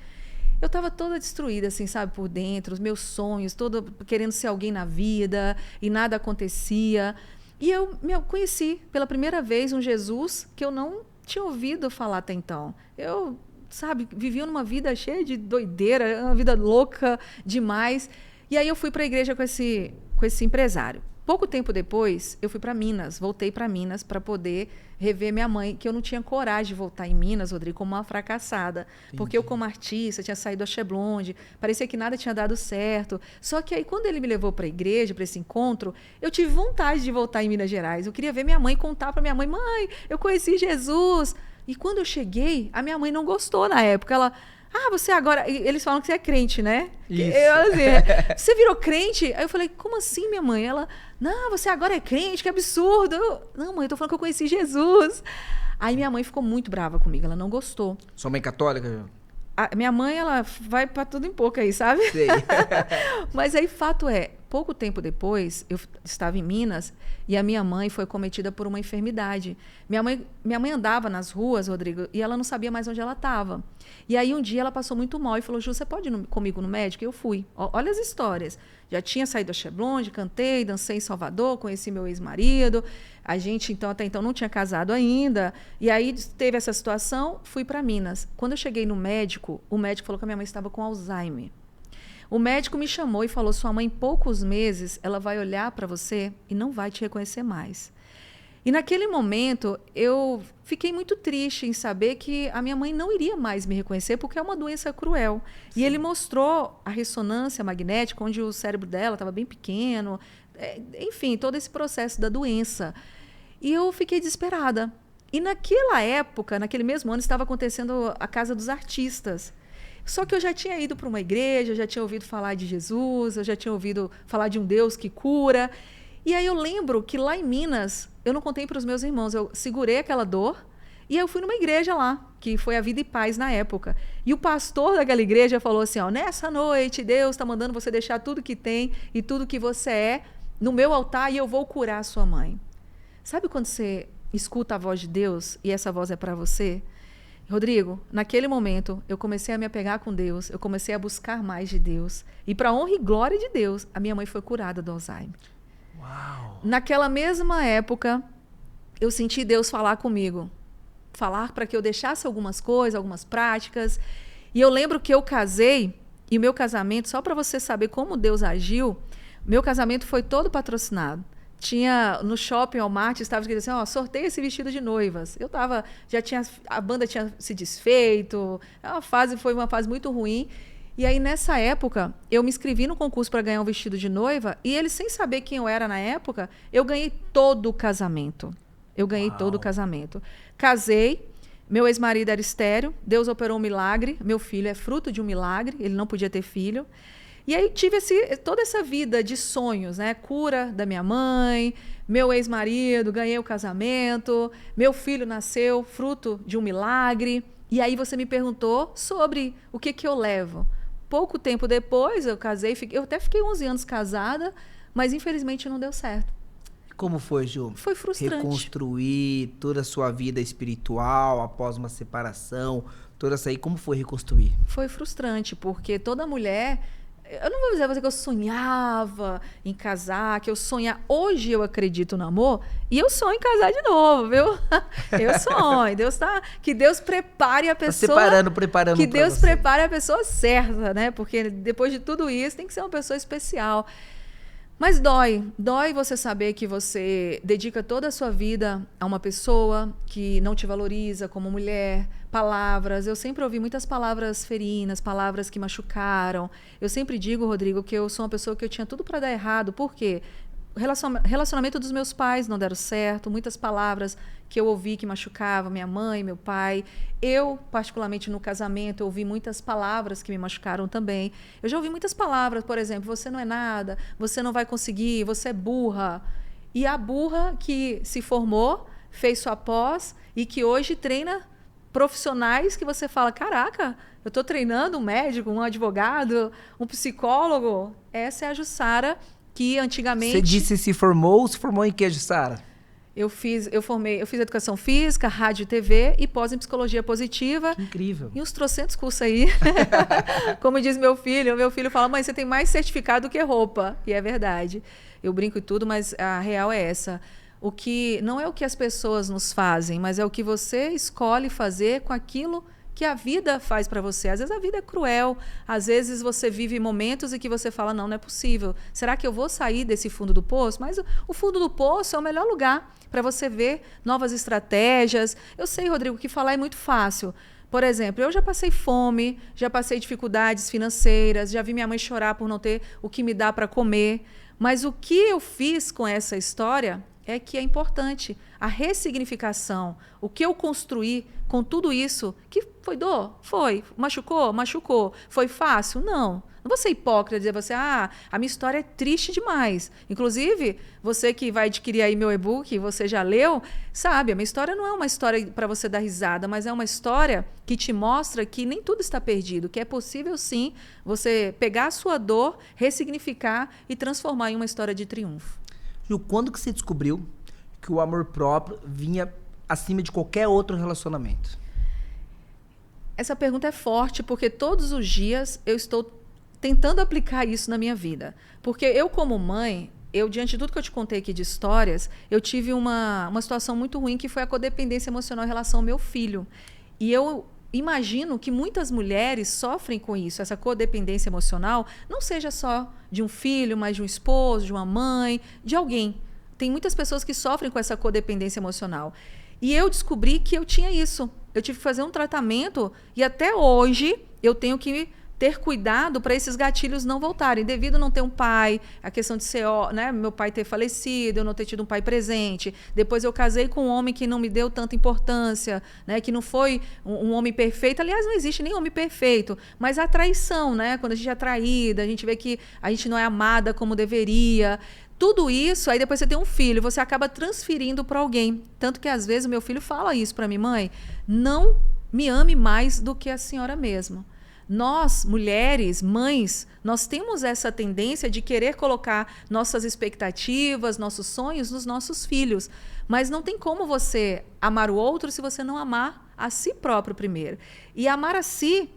Eu estava toda destruída, assim, sabe, por dentro, os meus sonhos, toda querendo ser alguém na vida, e nada acontecia. E eu conheci pela primeira vez um Jesus que eu não tinha ouvido falar até então. Eu, sabe, vivia numa vida cheia de doideira, uma vida louca demais. E aí eu fui para a igreja com esse empresário. Pouco tempo depois, eu fui para Minas, voltei para Minas para poder rever minha mãe, que eu não tinha coragem de voltar em Minas, Rodrigo, como uma fracassada. Entendi. Porque eu, como artista, tinha saído da Cheblonde, parecia que nada tinha dado certo. Só que aí, quando ele me levou para a igreja, para esse encontro, eu tive vontade de voltar em Minas Gerais. Eu queria ver minha mãe, contar para minha mãe, mãe, eu conheci Jesus. E quando eu cheguei, a minha mãe não gostou na época. Ela... você agora... Eles falam que você é crente, né? Isso. Você virou crente? Aí eu falei, como assim, minha mãe? Ela, não, você agora é crente, que absurdo. Não, mãe, eu tô falando que eu conheci Jesus. Aí minha mãe ficou muito brava comigo, ela não gostou. Sua mãe católica? Minha mãe, ela vai pra tudo em pouco aí, sabe? Sei. Mas aí, fato é, Pouco tempo depois, eu estava em Minas e a minha mãe foi cometida por uma enfermidade. Minha mãe andava nas ruas, Rodrigo, e ela não sabia mais onde ela estava. E aí um dia ela passou muito mal e falou: Ju, você pode ir comigo no médico? E eu fui. Olha as histórias. Já tinha saído da Cheblonde, cantei, dancei em Salvador, conheci meu ex-marido. A gente, então, até então, não tinha casado ainda. E aí teve essa situação, fui para Minas. Quando eu cheguei no médico, o médico falou que a minha mãe estava com Alzheimer. O médico me chamou e falou: sua mãe, em poucos meses, ela vai olhar para você e não vai te reconhecer mais. E naquele momento, eu fiquei muito triste em saber que a minha mãe não iria mais me reconhecer, porque é uma doença cruel. Sim. E ele mostrou a ressonância magnética, onde o cérebro dela estava bem pequeno, enfim, todo esse processo da doença. E eu fiquei desesperada. E naquela época, naquele mesmo ano, estava acontecendo a Casa dos Artistas. Só que eu já tinha ido para uma igreja, eu já tinha ouvido falar de Jesus, eu já tinha ouvido falar de um Deus que cura. E aí eu lembro que lá em Minas, eu não contei para os meus irmãos, eu segurei aquela dor e eu fui numa igreja lá, que foi a Vida e Paz na época. E o pastor daquela igreja falou assim: ó, nessa noite Deus está mandando você deixar tudo que tem e tudo que você é no meu altar e eu vou curar a sua mãe. Sabe quando você escuta a voz de Deus e essa voz é para você? Rodrigo, naquele momento, eu comecei a me apegar com Deus, eu comecei a buscar mais de Deus. E para honra e glória de Deus, a minha mãe foi curada do Alzheimer. Uau! Naquela mesma época, eu senti Deus falar comigo. Falar para que eu deixasse algumas coisas, algumas práticas. E eu lembro que eu casei, e o meu casamento, só para você saber como Deus agiu, meu casamento foi todo patrocinado. Tinha no shopping Walmart, estava escrito assim: ó, sorteia esse vestido de noivas. Eu tava, a banda tinha se desfeito, foi uma fase muito ruim. E aí nessa época, eu me inscrevi no concurso para ganhar um vestido de noiva e ele, sem saber quem eu era na época, eu ganhei todo o casamento. Todo o casamento. Casei, meu ex-marido era estéril, Deus operou um milagre, meu filho é fruto de um milagre, ele não podia ter filho. E aí tive toda essa vida de sonhos, né? Cura da minha mãe, meu ex-marido, ganhei o casamento, meu filho nasceu fruto de um milagre. E aí você me perguntou sobre o que eu levo. Pouco tempo depois eu casei, eu até fiquei 11 anos casada, mas infelizmente não deu certo. Como foi, Ju? Foi frustrante. Reconstruir toda a sua vida espiritual após uma separação, toda essa aí, como foi reconstruir? Foi frustrante, porque toda mulher... Eu não vou dizer a você que eu sonhava em casar, que eu sonhava... Hoje eu acredito no amor e eu sonho em casar de novo, viu? Eu sonho. Que Deus prepare a pessoa... preparando que Deus prepare a pessoa certa, né? Porque depois de tudo isso tem que ser uma pessoa especial. Mas dói você saber que você dedica toda a sua vida a uma pessoa que não te valoriza como mulher, palavras. Eu sempre ouvi muitas palavras ferinas, palavras que machucaram. Eu sempre digo, Rodrigo, que eu sou uma pessoa que eu tinha tudo para dar errado. Por quê? O relacionamento dos meus pais não deram certo, muitas palavras que eu ouvi que machucavam minha mãe, meu pai. Eu, particularmente no casamento, ouvi muitas palavras que me machucaram também. Eu já ouvi muitas palavras, por exemplo, você não é nada, você não vai conseguir, você é burra. E a burra que se formou, fez sua pós e que hoje treina profissionais que você fala: caraca, eu estou treinando um médico, um advogado, um psicólogo. Essa é a Jussara que antigamente... Você disse se formou em que, Jussara? Eu fiz educação física, rádio e TV e pós em psicologia positiva. Que incrível. E uns trocentos cursos aí. Como diz meu filho fala: mãe, você tem mais certificado do que roupa. E é verdade. Eu brinco e tudo, mas a real é essa. O que não é o que as pessoas nos fazem, mas é o que você escolhe fazer com aquilo que a vida faz para você. Às vezes a vida é cruel, às vezes você vive momentos em que você fala: não é possível. Será que eu vou sair desse fundo do poço? Mas o fundo do poço é o melhor lugar para você ver novas estratégias. Eu sei, Rodrigo, que falar é muito fácil. Por exemplo, eu já passei fome, já passei dificuldades financeiras, já vi minha mãe chorar por não ter o que me dá para comer. Mas o que eu fiz com essa história é que é importante. A ressignificação, o que eu construí com tudo isso, que Foi dor? Foi. Machucou? Machucou. Foi fácil? Não. Não vou ser hipócrita dizer você, a minha história é triste demais. Inclusive, você que vai adquirir aí meu e-book, você já leu, sabe, a minha história não é uma história para você dar risada, mas é uma história que te mostra que nem tudo está perdido, que é possível sim você pegar a sua dor, ressignificar e transformar em uma história de triunfo. Ju, quando que você descobriu que o amor próprio vinha acima de qualquer outro relacionamento? Essa pergunta é forte porque todos os dias eu estou tentando aplicar isso na minha vida. Porque eu, como mãe, diante de tudo que eu te contei aqui de histórias, eu tive uma situação muito ruim que foi a codependência emocional em relação ao meu filho. E eu imagino que muitas mulheres sofrem com isso, essa codependência emocional, não seja só de um filho, mas de um esposo, de uma mãe, de alguém. Tem muitas pessoas que sofrem com essa codependência emocional. E eu descobri que eu tinha isso. Eu tive que fazer um tratamento e até hoje eu tenho que ter cuidado para esses gatilhos não voltarem, devido a não ter um pai, a questão de ser, né, meu pai ter falecido, eu não ter tido um pai presente. Depois eu casei com um homem que não me deu tanta importância, né, que não foi um homem perfeito. Aliás, não existe nem homem perfeito, mas a traição, né, quando a gente é traída, a gente vê que a gente não é amada como deveria. Tudo isso, aí depois você tem um filho, você acaba transferindo para alguém. Tanto que às vezes o meu filho fala isso para mim, mãe, não me ame mais do que a senhora mesma. Nós, mulheres, mães, nós temos essa tendência de querer colocar nossas expectativas, nossos sonhos nos nossos filhos. Mas não tem como você amar o outro se você não amar a si próprio primeiro. E amar a si,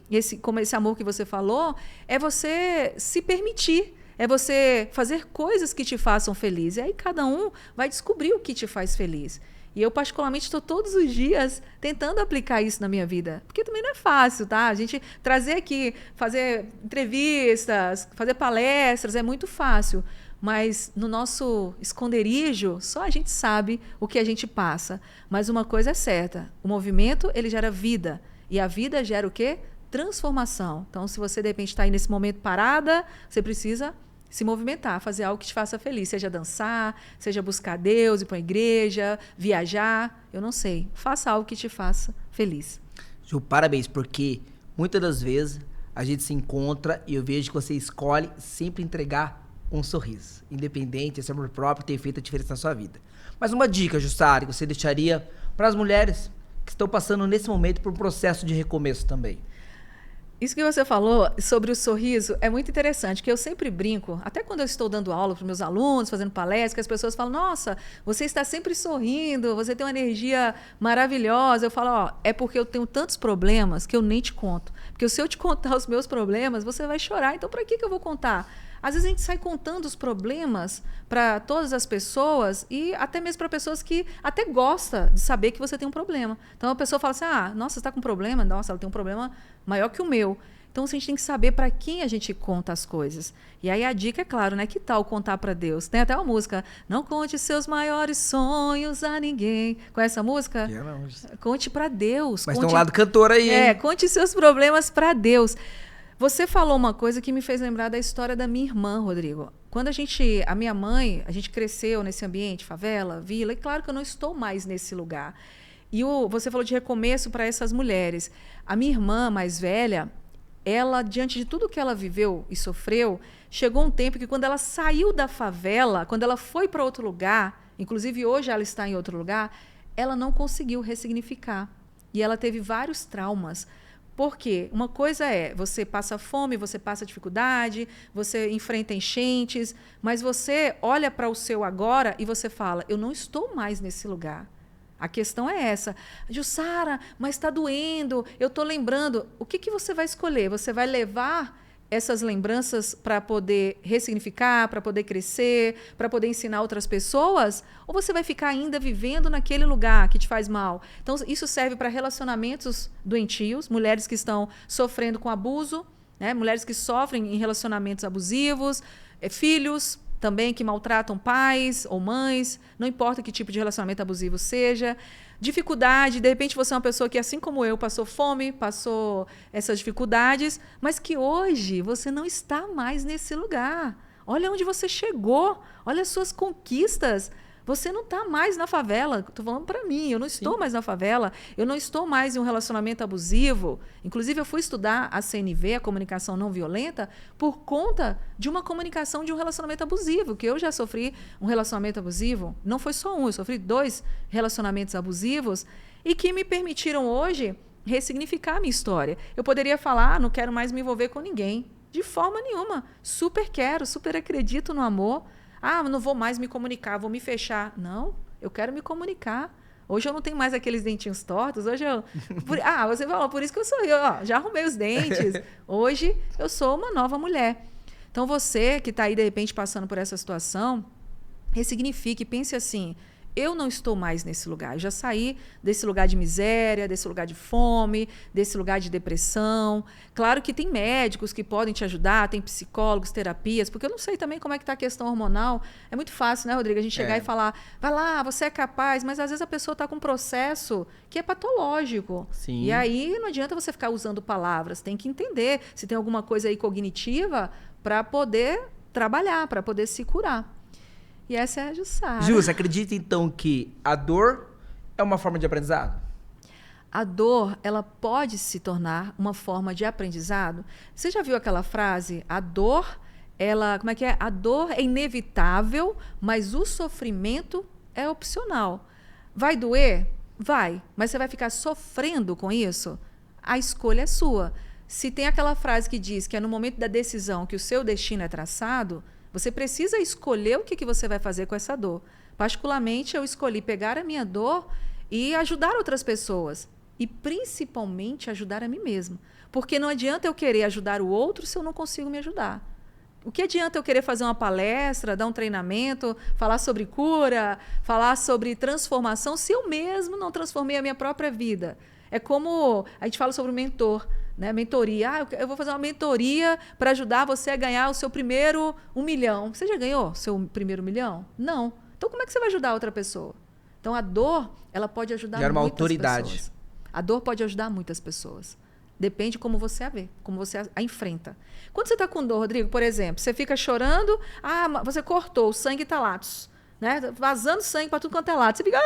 como esse amor que você falou, é você se permitir. É você fazer coisas que te façam feliz. E aí cada um vai descobrir o que te faz feliz. E eu, particularmente, estou todos os dias tentando aplicar isso na minha vida. Porque também não é fácil, tá? A gente trazer aqui, fazer entrevistas, fazer palestras, é muito fácil. Mas no nosso esconderijo, só a gente sabe o que a gente passa. Mas uma coisa é certa, o movimento, ele gera vida. E a vida gera o quê? Transformação. Então, se você, de repente, está aí nesse momento parada, você precisa se movimentar, fazer algo que te faça feliz, seja dançar, seja buscar Deus, ir para a igreja, viajar, eu não sei. Faça algo que te faça feliz. Ju, parabéns, porque muitas das vezes a gente se encontra e eu vejo que você escolhe sempre entregar um sorriso. Independente, esse amor próprio tem feito a diferença na sua vida. Mas uma dica, Jussara, que você deixaria para as mulheres que estão passando nesse momento por um processo de recomeço também? Isso que você falou sobre o sorriso é muito interessante, que eu sempre brinco, até quando eu estou dando aula para os meus alunos, fazendo palestras, que as pessoas falam, nossa, você está sempre sorrindo, você tem uma energia maravilhosa. Eu falo, é porque eu tenho tantos problemas que eu nem te conto. Porque se eu te contar os meus problemas, você vai chorar, então para que eu vou contar? Às vezes a gente sai contando os problemas para todas as pessoas e até mesmo para pessoas que até gostam de saber que você tem um problema. Então a pessoa fala assim, nossa, você está com um problema? Nossa, ela tem um problema maior que o meu. Então a gente tem que saber para quem a gente conta as coisas. E aí a dica é claro, né? Que tal contar para Deus? Tem até uma música, não conte seus maiores sonhos a ninguém. Conhece essa música? Não. Conte para Deus. Mas tem um lado cantor aí, hein? Conte seus problemas para Deus. Você falou uma coisa que me fez lembrar da história da minha irmã, Rodrigo. Quando a minha mãe, a gente cresceu nesse ambiente, favela, vila, e claro que eu não estou mais nesse lugar. E você falou de recomeço para essas mulheres. A minha irmã mais velha, ela, diante de tudo que ela viveu e sofreu, chegou um tempo que quando ela saiu da favela, quando ela foi para outro lugar, inclusive hoje ela está em outro lugar, ela não conseguiu ressignificar. E ela teve vários traumas. Por quê? Uma coisa é, você passa fome, você passa dificuldade, você enfrenta enchentes, mas você olha para o seu agora e você fala, eu não estou mais nesse lugar. A questão é essa. Jussara, mas está doendo, eu estou lembrando. O que você vai escolher? Você vai levar essas lembranças para poder ressignificar, para poder crescer, para poder ensinar outras pessoas? Ou você vai ficar ainda vivendo naquele lugar que te faz mal? Então, isso serve para relacionamentos doentios, mulheres que estão sofrendo com abuso, né? Mulheres que sofrem em relacionamentos abusivos, filhos também que maltratam pais ou mães, não importa que tipo de relacionamento abusivo seja. Dificuldade, de repente você é uma pessoa que, assim como eu, passou fome, passou essas dificuldades, mas que hoje você não está mais nesse lugar. Olha onde você chegou, olha as suas conquistas. Você não está mais na favela. Estou falando para mim, eu não estou mais na favela, eu não estou mais em um relacionamento abusivo. Inclusive, eu fui estudar a CNV, a comunicação não violenta, por conta de uma comunicação de um relacionamento abusivo, que eu já sofri um relacionamento abusivo. Não foi só um, eu sofri 2 relacionamentos abusivos e que me permitiram hoje ressignificar a minha história. Eu poderia falar, não quero mais me envolver com ninguém. De forma nenhuma. Super quero, super acredito no amor. Não vou mais me comunicar, vou me fechar. Não, eu quero me comunicar. Hoje eu não tenho mais aqueles dentinhos tortos. Hoje eu... você falou, por isso que eu sou eu. Já arrumei os dentes. Hoje eu sou uma nova mulher. Então você que está aí, de repente, passando por essa situação, ressignifique, pense assim... Eu não estou mais nesse lugar. Eu já saí desse lugar de miséria, desse lugar de fome, desse lugar de depressão. Claro que tem médicos que podem te ajudar, tem psicólogos, terapias, porque eu não sei também como é que está a questão hormonal. É muito fácil, né, Rodrigo? A gente chegar e falar, vai lá, você é capaz, mas às vezes a pessoa está com um processo que é patológico. Sim. E aí não adianta você ficar usando palavras, tem que entender se tem alguma coisa aí cognitiva para poder trabalhar, para poder se curar. E essa é a Jussara. Ju, você acredita então que a dor é uma forma de aprendizado? A dor, ela pode se tornar uma forma de aprendizado? Você já viu aquela frase? A dor, como é que é? A dor é inevitável, mas o sofrimento é opcional. Vai doer? Vai. Mas você vai ficar sofrendo com isso? A escolha é sua. Se tem aquela frase que diz que é no momento da decisão que o seu destino é traçado, você precisa escolher o que você vai fazer com essa dor. Particularmente, eu escolhi pegar a minha dor e ajudar outras pessoas. E, principalmente, ajudar a mim mesma. Porque não adianta eu querer ajudar o outro se eu não consigo me ajudar. O que adianta eu querer fazer uma palestra, dar um treinamento, falar sobre cura, falar sobre transformação, se eu mesmo não transformei a minha própria vida? É como a gente fala sobre o mentor. Né? Mentoria. Eu vou fazer uma mentoria para ajudar você a ganhar o seu primeiro 1 milhão. Você já ganhou seu primeiro 1 milhão? Não. Então, como é que você vai ajudar outra pessoa? Então, a dor, ela pode ajudar muitas pessoas. Gera uma autoridade. A dor pode ajudar muitas pessoas. Depende de como você a vê, como você a enfrenta. Quando você está com dor, Rodrigo, por exemplo, você fica chorando, você cortou, o sangue está lá, né? Vazando sangue para tudo quanto é lado. Você fica,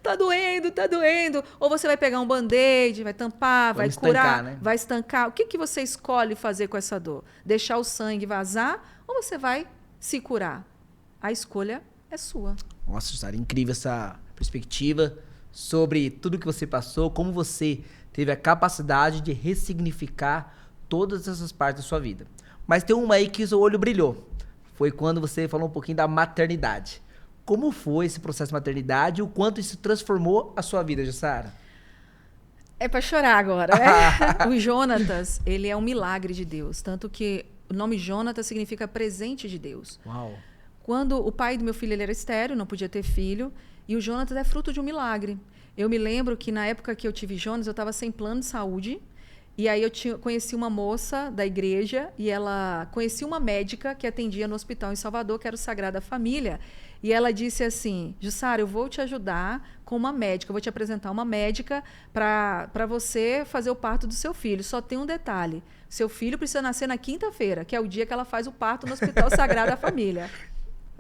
tá doendo. Ou você vai pegar um band-aid, vai tampar, vai curar, né? Vai estancar. O que você escolhe fazer com essa dor? Deixar o sangue vazar ou você vai se curar? A escolha é sua. Nossa, Jussara, incrível essa perspectiva sobre tudo que você passou, como você teve a capacidade de ressignificar todas essas partes da sua vida. Mas tem uma aí que o seu olho brilhou. Foi quando você falou um pouquinho da maternidade. Como foi esse processo de maternidade e o quanto isso transformou a sua vida, Jussara? É para chorar agora, né? O Jonatas, ele é um milagre de Deus. Tanto que o nome Jonatas significa presente de Deus. Uau! Quando o pai do meu filho ele era estéril, não podia ter filho, e o Jonatas é fruto de um milagre. Eu me lembro que na época que eu tive Jonas, eu estava sem plano de saúde. E aí eu conheci uma moça da igreja e ela conhecia uma médica que atendia no hospital em Salvador, que era o Sagrada Família. E ela disse assim, Jussara, eu vou te ajudar com uma médica, eu vou te apresentar uma médica para você fazer o parto do seu filho. Só tem um detalhe, seu filho precisa nascer na quinta-feira, que é o dia que ela faz o parto no Hospital Sagrada Família.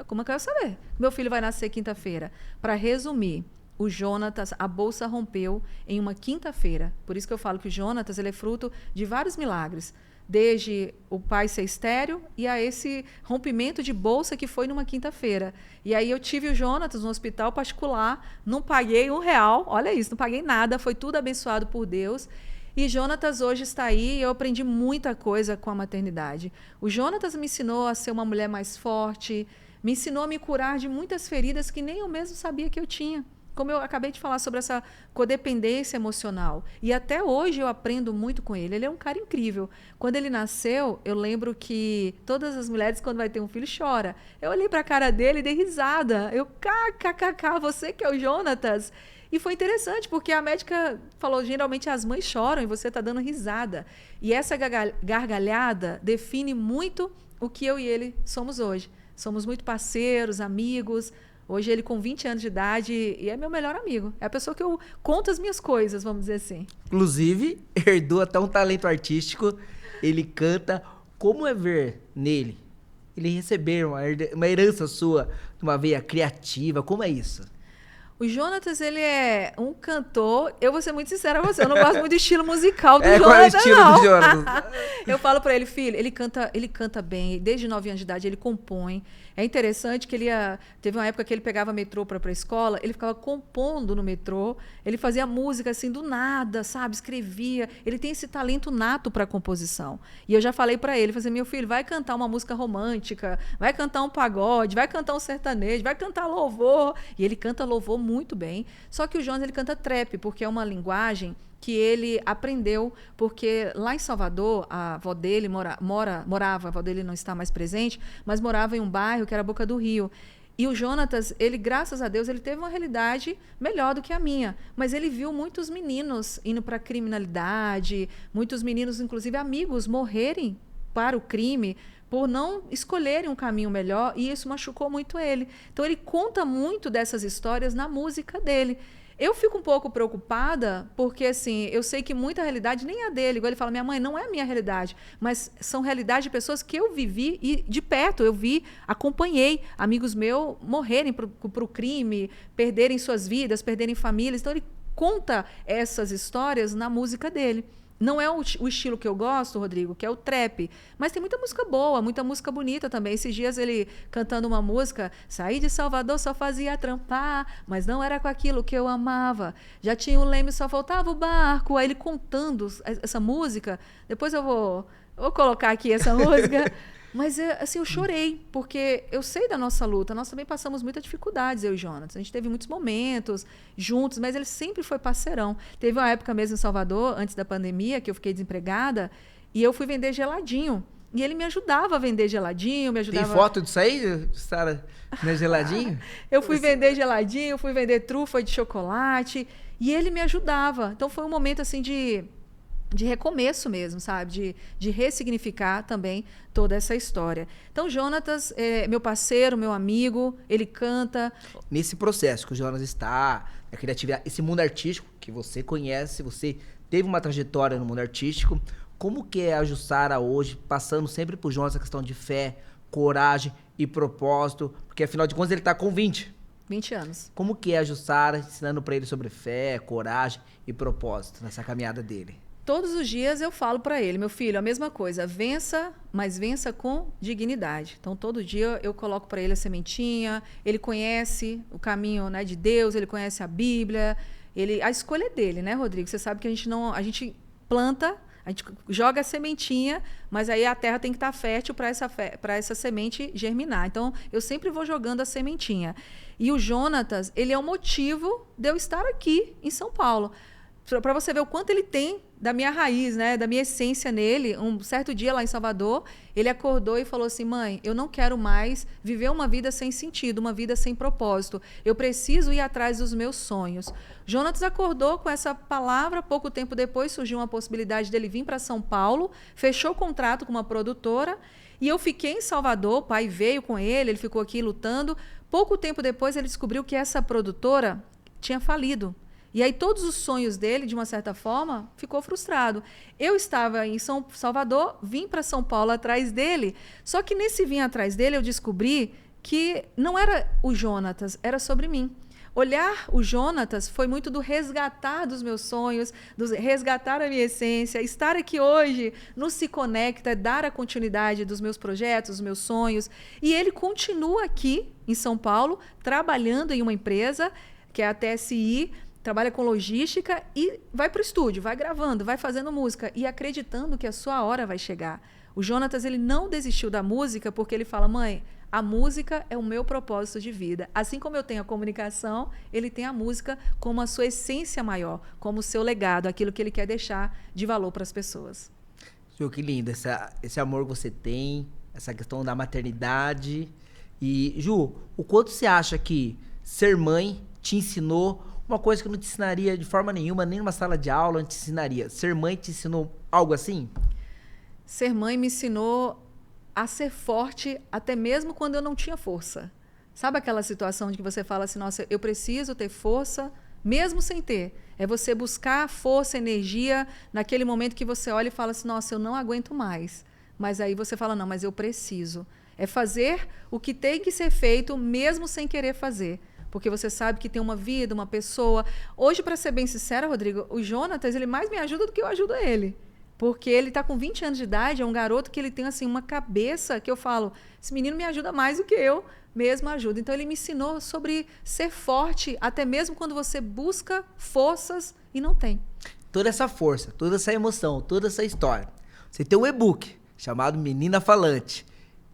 Como é que eu quero saber? Meu filho vai nascer quinta-feira. Para resumir, o Jonatas, a bolsa rompeu em uma quinta-feira. Por isso que eu falo que o Jonatas ele é fruto de vários milagres. Desde o pai ser estéril e a esse rompimento de bolsa que foi numa quinta-feira. E aí eu tive o Jonatas no hospital particular, não paguei R$1, olha isso, não paguei nada, foi tudo abençoado por Deus. E Jonatas hoje está aí e eu aprendi muita coisa com a maternidade. O Jonatas me ensinou a ser uma mulher mais forte, me ensinou a me curar de muitas feridas que nem eu mesmo sabia que eu tinha. Como eu acabei de falar sobre essa codependência emocional. E até hoje eu aprendo muito com ele. Ele é um cara incrível. Quando ele nasceu, eu lembro que todas as mulheres, quando vai ter um filho, choram. Eu olhei para a cara dele e dei risada. Eu, kkkk, você que é o Jonatas? E foi interessante, porque a médica falou, geralmente as mães choram e você está dando risada. E essa gargalhada define muito o que eu e ele somos hoje. Somos muito parceiros, amigos. Hoje ele com 20 anos de idade e é meu melhor amigo. É a pessoa que eu conto as minhas coisas, vamos dizer assim. Inclusive, herdou até um talento artístico. Ele canta. Como é ver nele ele receber uma herança sua, de uma veia criativa? Como é isso? O Jonatas, ele é um cantor. Eu vou ser muito sincera a você, eu não gosto muito do estilo musical do Qual é o Jonatas, estilo não. do Jonatas? Eu falo pra ele, filho, ele canta bem, desde 9 anos de idade ele compõe. É interessante que teve uma época que ele pegava metrô para a escola, ele ficava compondo no metrô, ele fazia música assim do nada, sabe? Escrevia. Ele tem esse talento nato para composição. E eu já falei para ele, falei assim, meu filho, vai cantar uma música romântica, vai cantar um pagode, vai cantar um sertanejo, vai cantar louvor. E ele canta louvor muito bem. Só que o Jonas, ele canta trap, porque é uma linguagem que ele aprendeu, porque lá em Salvador, a avó dele morava, a avó dele não está mais presente, mas morava em um bairro que era a Boca do Rio. E o Jonatas, ele, graças a Deus, ele teve uma realidade melhor do que a minha. Mas ele viu muitos meninos indo para a criminalidade, muitos meninos, inclusive amigos, morrerem para o crime, por não escolherem um caminho melhor, e isso machucou muito ele. Então, ele conta muito dessas histórias na música dele. Eu fico um pouco preocupada, porque assim, eu sei que muita realidade nem é a dele. Igual ele fala, minha mãe, não é a minha realidade, mas são realidades de pessoas que eu vivi e de perto, eu vi, acompanhei amigos meus morrerem para o crime, perderem suas vidas, perderem famílias. Então ele conta essas histórias na música dele. Não é o estilo que eu gosto, Rodrigo, que é o trap. Mas tem muita música boa, muita música bonita também. Esses dias ele cantando uma música, saí de Salvador, só fazia trampar, mas não era com aquilo que eu amava. Já tinha o leme, só faltava o barco. Aí ele contando essa música. Depois eu vou colocar aqui essa música. Mas, assim, eu chorei, porque eu sei da nossa luta. Nós também passamos muitas dificuldades, eu e o Jonas. A gente teve muitos momentos juntos, mas ele sempre foi parceirão. Teve uma época mesmo em Salvador, antes da pandemia, que eu fiquei desempregada, e eu fui vender geladinho. E ele me ajudava a vender geladinho, me ajudava... Tem foto disso aí, Sara, no geladinho? Eu fui vender geladinho, fui vender trufa de chocolate, e ele me ajudava. Então, foi um momento, assim, de recomeço mesmo, sabe? De ressignificar também toda essa história. Então, Jonatas é meu parceiro, meu amigo, ele canta. Nesse processo que o Jonas está, a criatividade, esse mundo artístico que você conhece, você teve uma trajetória no mundo artístico, como que é a Jussara hoje, passando sempre por Jonas a questão de fé, coragem e propósito, porque afinal de contas ele está com 20 anos. Como que é a Jussara ensinando para ele sobre fé, coragem e propósito nessa caminhada dele? Todos os dias eu falo para ele, meu filho, a mesma coisa, vença, mas vença com dignidade. Então, todo dia eu coloco para ele a sementinha, ele conhece o caminho, né, de Deus, ele conhece a Bíblia, a escolha é dele, né, Rodrigo? Você sabe que a gente planta, a gente joga a sementinha, mas aí a terra tem que estar fértil para essa semente germinar. Então, eu sempre vou jogando a sementinha. E o Jonatas, ele é o motivo de eu estar aqui em São Paulo. Para você ver o quanto ele tem da minha raiz, né, da minha essência nele. Um certo dia lá em Salvador, ele acordou e falou assim, mãe, eu não quero mais viver uma vida sem sentido, uma vida sem propósito. Eu preciso ir atrás dos meus sonhos. Jonatas acordou com essa palavra, pouco tempo depois surgiu uma possibilidade dele vir para São Paulo, fechou o contrato com uma produtora e eu fiquei em Salvador, o pai veio com ele ficou aqui lutando. Pouco tempo depois ele descobriu que essa produtora tinha falido. E aí todos os sonhos dele, de uma certa forma, ficou frustrado. Eu estava em Salvador, vim para São Paulo atrás dele, só que nesse vir atrás dele eu descobri que não era o Jonatas, era sobre mim. Olhar o Jonatas foi muito do resgatar dos meus sonhos, do resgatar a minha essência, estar aqui hoje no Se Conecta, dar a continuidade dos meus projetos, dos meus sonhos. E ele continua aqui em São Paulo, trabalhando em uma empresa, que é a TSI, trabalha com logística e vai para o estúdio, vai gravando, vai fazendo música e acreditando que a sua hora vai chegar. O Jonatas, ele não desistiu da música porque ele fala, mãe, a música é o meu propósito de vida. Assim como eu tenho a comunicação, ele tem a música como a sua essência maior, como o seu legado, aquilo que ele quer deixar de valor para as pessoas. Ju, que lindo esse amor que você tem, essa questão da maternidade. E, Ju, o quanto você acha que ser mãe te ensinou uma coisa que eu não te ensinaria de forma nenhuma, nem numa sala de aula eu te ensinaria? Ser mãe te ensinou algo assim? Ser mãe me ensinou a ser forte até mesmo quando eu não tinha força. Sabe aquela situação de que você fala assim, nossa, eu preciso ter força mesmo sem ter? É você buscar força, energia naquele momento que você olha e fala assim, nossa, eu não aguento mais. Mas aí você fala, não, mas eu preciso. É fazer o que tem que ser feito mesmo sem querer fazer. Porque você sabe que tem uma vida, uma pessoa. Hoje, para ser bem sincera, Rodrigo, o Jonatas, ele mais me ajuda do que eu ajudo ele. Porque ele está com 20 anos de idade, é um garoto que ele tem assim, uma cabeça que eu falo, esse menino me ajuda mais do que eu mesmo ajudo. Então, ele me ensinou sobre ser forte, até mesmo quando você busca forças e não tem. Toda essa força, toda essa emoção, toda essa história. Você tem um e-book chamado Menina Falante.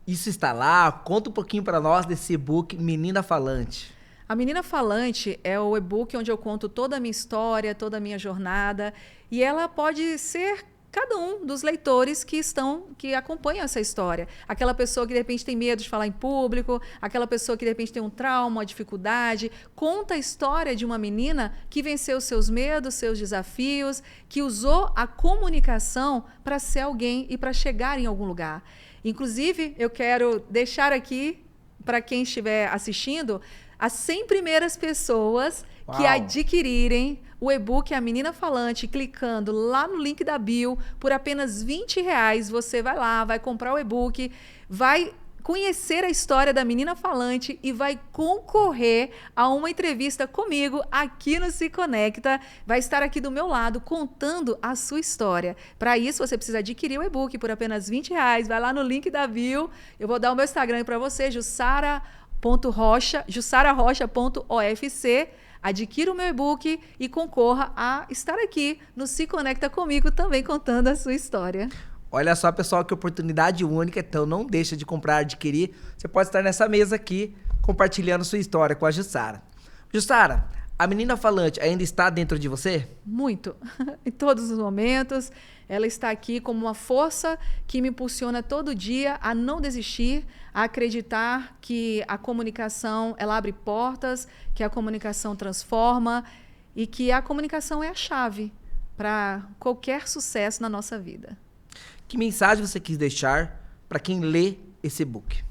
Isso está lá? Conta um pouquinho para nós desse e-book Menina Falante. A Menina Falante é o e-book onde eu conto toda a minha história, toda a minha jornada, e ela pode ser cada um dos leitores que acompanham essa história. Aquela pessoa que de repente tem medo de falar em público, aquela pessoa que de repente tem um trauma, uma dificuldade, conta a história de uma menina que venceu seus medos, seus desafios, que usou a comunicação para ser alguém e para chegar em algum lugar. Inclusive, eu quero deixar aqui para quem estiver assistindo as 100 primeiras pessoas que adquirirem o e-book A Menina Falante, clicando lá no link da bio, por apenas R$20, você vai lá, vai comprar o e-book, vai conhecer a história da Menina Falante e vai concorrer a uma entrevista comigo aqui no Se Conecta. Vai estar aqui do meu lado contando a sua história. Para isso, você precisa adquirir o e-book por apenas R$20. Vai lá no link da bio. Eu vou dar o meu Instagram para você, jussararocha.ofc. Adquira o meu e-book e concorra a estar aqui no Se Conecta comigo também contando a sua história. Olha só, pessoal, que oportunidade única, então não deixa de comprar, adquirir. Você pode estar nessa mesa aqui compartilhando sua história com a Jussara. Jussara, a Menina Falante ainda está dentro de você? Muito. Em todos os momentos. Ela está aqui como uma força que me impulsiona todo dia a não desistir, a acreditar que a comunicação ela abre portas, que a comunicação transforma e que a comunicação é a chave para qualquer sucesso na nossa vida. Que mensagem você quis deixar para quem lê esse e-book?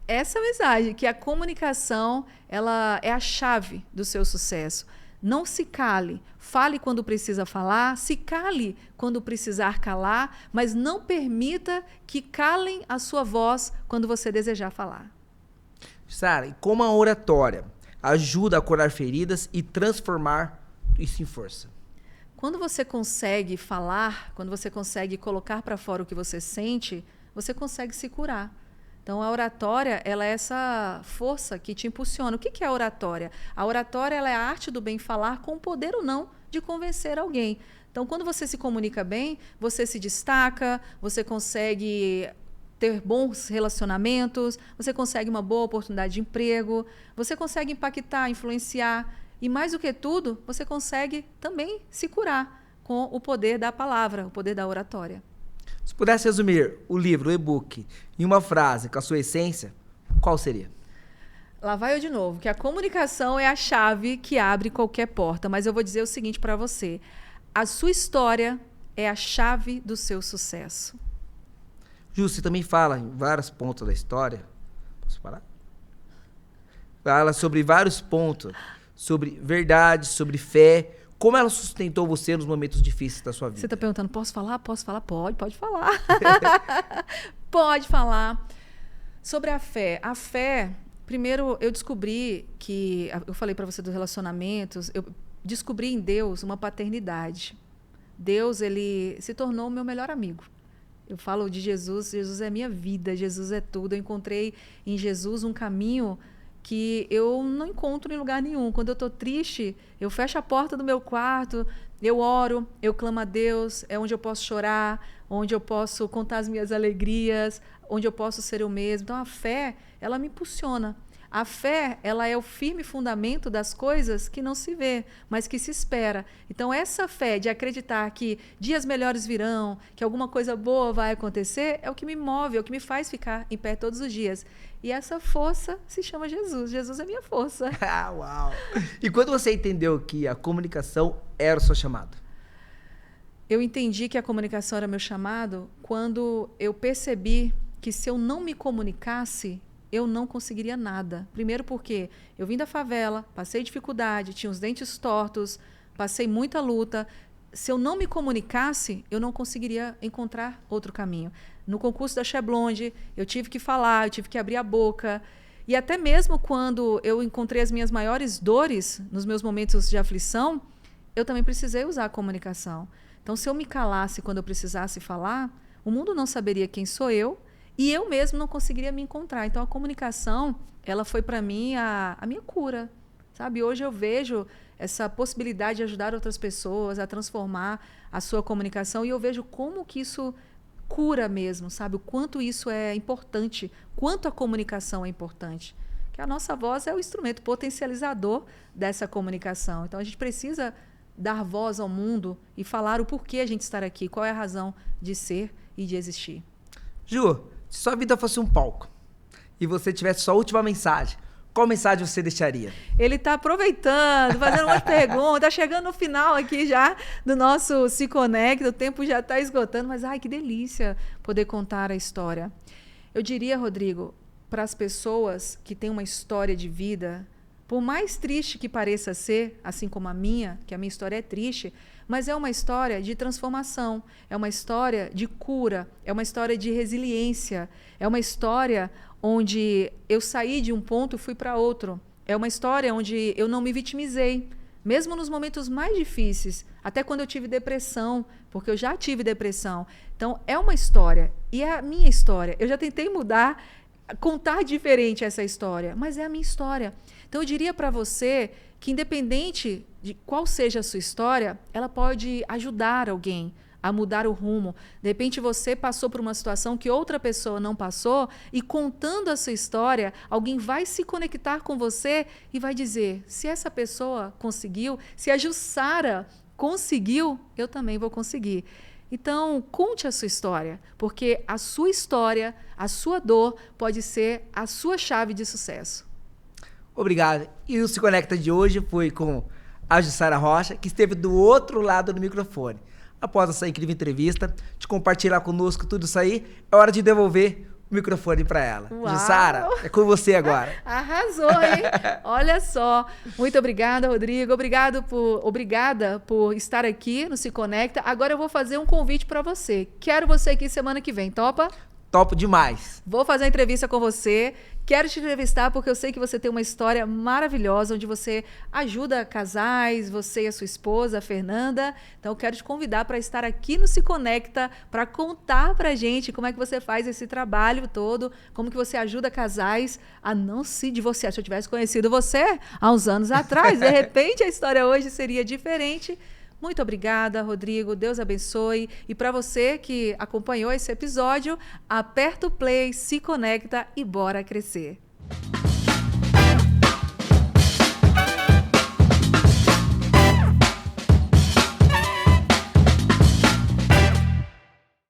Essa mensagem, que a comunicação ela é a chave do seu sucesso. Não se cale, fale quando precisa falar, se cale quando precisar calar, mas não permita que calem a sua voz quando você desejar falar. Sara, e como a oratória ajuda a curar feridas e transformar isso em força? Quando você consegue falar, quando você consegue colocar para fora o que você sente, você consegue se curar. Então, a oratória, ela é essa força que te impulsiona. O que é a oratória? A oratória ela é a arte do bem falar com o poder ou não de convencer alguém. Então, quando você se comunica bem, você se destaca, você consegue ter bons relacionamentos, você consegue uma boa oportunidade de emprego, você consegue impactar, influenciar. E, mais do que tudo, você consegue também se curar com o poder da palavra, o poder da oratória. Se pudesse resumir o livro, o e-book, em uma frase com a sua essência, qual seria? Lá vai eu de novo, que a comunicação é a chave que abre qualquer porta. Mas eu vou dizer o seguinte para você. A sua história é a chave do seu sucesso. Ju, você também fala em vários pontos da história. Posso parar? Fala sobre vários pontos. Sobre verdade, sobre fé. Como ela sustentou você nos momentos difíceis da sua vida? Você está perguntando, posso falar? Posso falar? Pode falar. Pode falar. Sobre a fé. A fé, primeiro eu descobri que, eu falei para você dos relacionamentos, eu descobri em Deus uma paternidade. Deus, ele se tornou o meu melhor amigo. Eu falo de Jesus, Jesus é minha vida, Jesus é tudo. Eu encontrei em Jesus um caminho que eu não encontro em lugar nenhum. Quando eu estou triste, eu fecho a porta do meu quarto, eu oro, eu clamo a Deus, é onde eu posso chorar, onde eu posso contar as minhas alegrias, onde eu posso ser eu mesmo. Então, a fé, ela me impulsiona. A fé, ela é o firme fundamento das coisas que não se vê, mas que se espera. Então, essa fé de acreditar que dias melhores virão, que alguma coisa boa vai acontecer, é o que me move, é o que me faz ficar em pé todos os dias. E essa força se chama Jesus. Jesus é minha força. Ah, uau! E quando você entendeu que a comunicação era o seu chamado? Eu entendi que a comunicação era meu chamado quando eu percebi que se eu não me comunicasse, eu não conseguiria nada. Primeiro porque eu vim da favela, passei dificuldade, tinha os dentes tortos, passei muita luta, se eu não me comunicasse, eu não conseguiria encontrar outro caminho. No concurso da Cheblonde, eu tive que falar, eu tive que abrir a boca. E até mesmo quando eu encontrei as minhas maiores dores, nos meus momentos de aflição, eu também precisei usar a comunicação. Então, se eu me calasse quando eu precisasse falar, o mundo não saberia quem sou eu e eu mesmo não conseguiria me encontrar. Então, a comunicação, ela foi para mim a minha cura. Sabe? Hoje eu vejo essa possibilidade de ajudar outras pessoas a transformar a sua comunicação e eu vejo como que isso cura mesmo, sabe? O quanto isso é importante, quanto a comunicação é importante. Que a nossa voz é o instrumento potencializador dessa comunicação. Então, a gente precisa dar voz ao mundo e falar o porquê a gente estar aqui, qual é a razão de ser e de existir. Ju, se sua vida fosse um palco e você tivesse sua última mensagem, qual mensagem você deixaria? Ele está aproveitando, fazendo umas perguntas, está chegando no final aqui já do nosso Se Conecta, o tempo já está esgotando, mas ai, que delícia poder contar a história. Eu diria, Rodrigo, para as pessoas que têm uma história de vida, por mais triste que pareça ser, assim como a minha, que a minha história é triste, mas é uma história de transformação, é uma história de cura, é uma história de resiliência, é uma história onde eu saí de um ponto e fui para outro. É uma história onde eu não me vitimizei, mesmo nos momentos mais difíceis, até quando eu tive depressão, porque eu já tive depressão. Então, é uma história, e é a minha história. Eu já tentei mudar, contar diferente essa história, mas é a minha história. Então, eu diria para você que, independente de qual seja a sua história, ela pode ajudar alguém a mudar o rumo. De repente, você passou por uma situação que outra pessoa não passou e, contando a sua história, alguém vai se conectar com você e vai dizer, se essa pessoa conseguiu, se a Jussara conseguiu, eu também vou conseguir. Então, conte a sua história, porque a sua história, a sua dor, pode ser a sua chave de sucesso. Obrigado. E o Se Conecta de hoje foi com a Jussara Rocha, que esteve do outro lado do microfone. Após essa incrível entrevista, de compartilhar conosco tudo isso aí, é hora de devolver o microfone para ela. Uau! Jussara, é com você agora. Arrasou, hein? Olha só. Muito obrigada, Rodrigo. Obrigada por estar aqui no Se Conecta. Agora eu vou fazer um convite para você. Quero você aqui semana que vem, topa? Topo demais. Vou fazer a entrevista com você. Quero te entrevistar porque eu sei que você tem uma história maravilhosa, onde você ajuda casais, você e a sua esposa, a Fernanda. Então, eu quero te convidar para estar aqui no Se Conecta, para contar para a gente como é que você faz esse trabalho todo, como que você ajuda casais a não se divorciar. Se eu tivesse conhecido você há uns anos atrás, de repente a história hoje seria diferente. Muito obrigada, Rodrigo. Deus abençoe. E para você que acompanhou esse episódio, aperta o play, se conecta e bora crescer.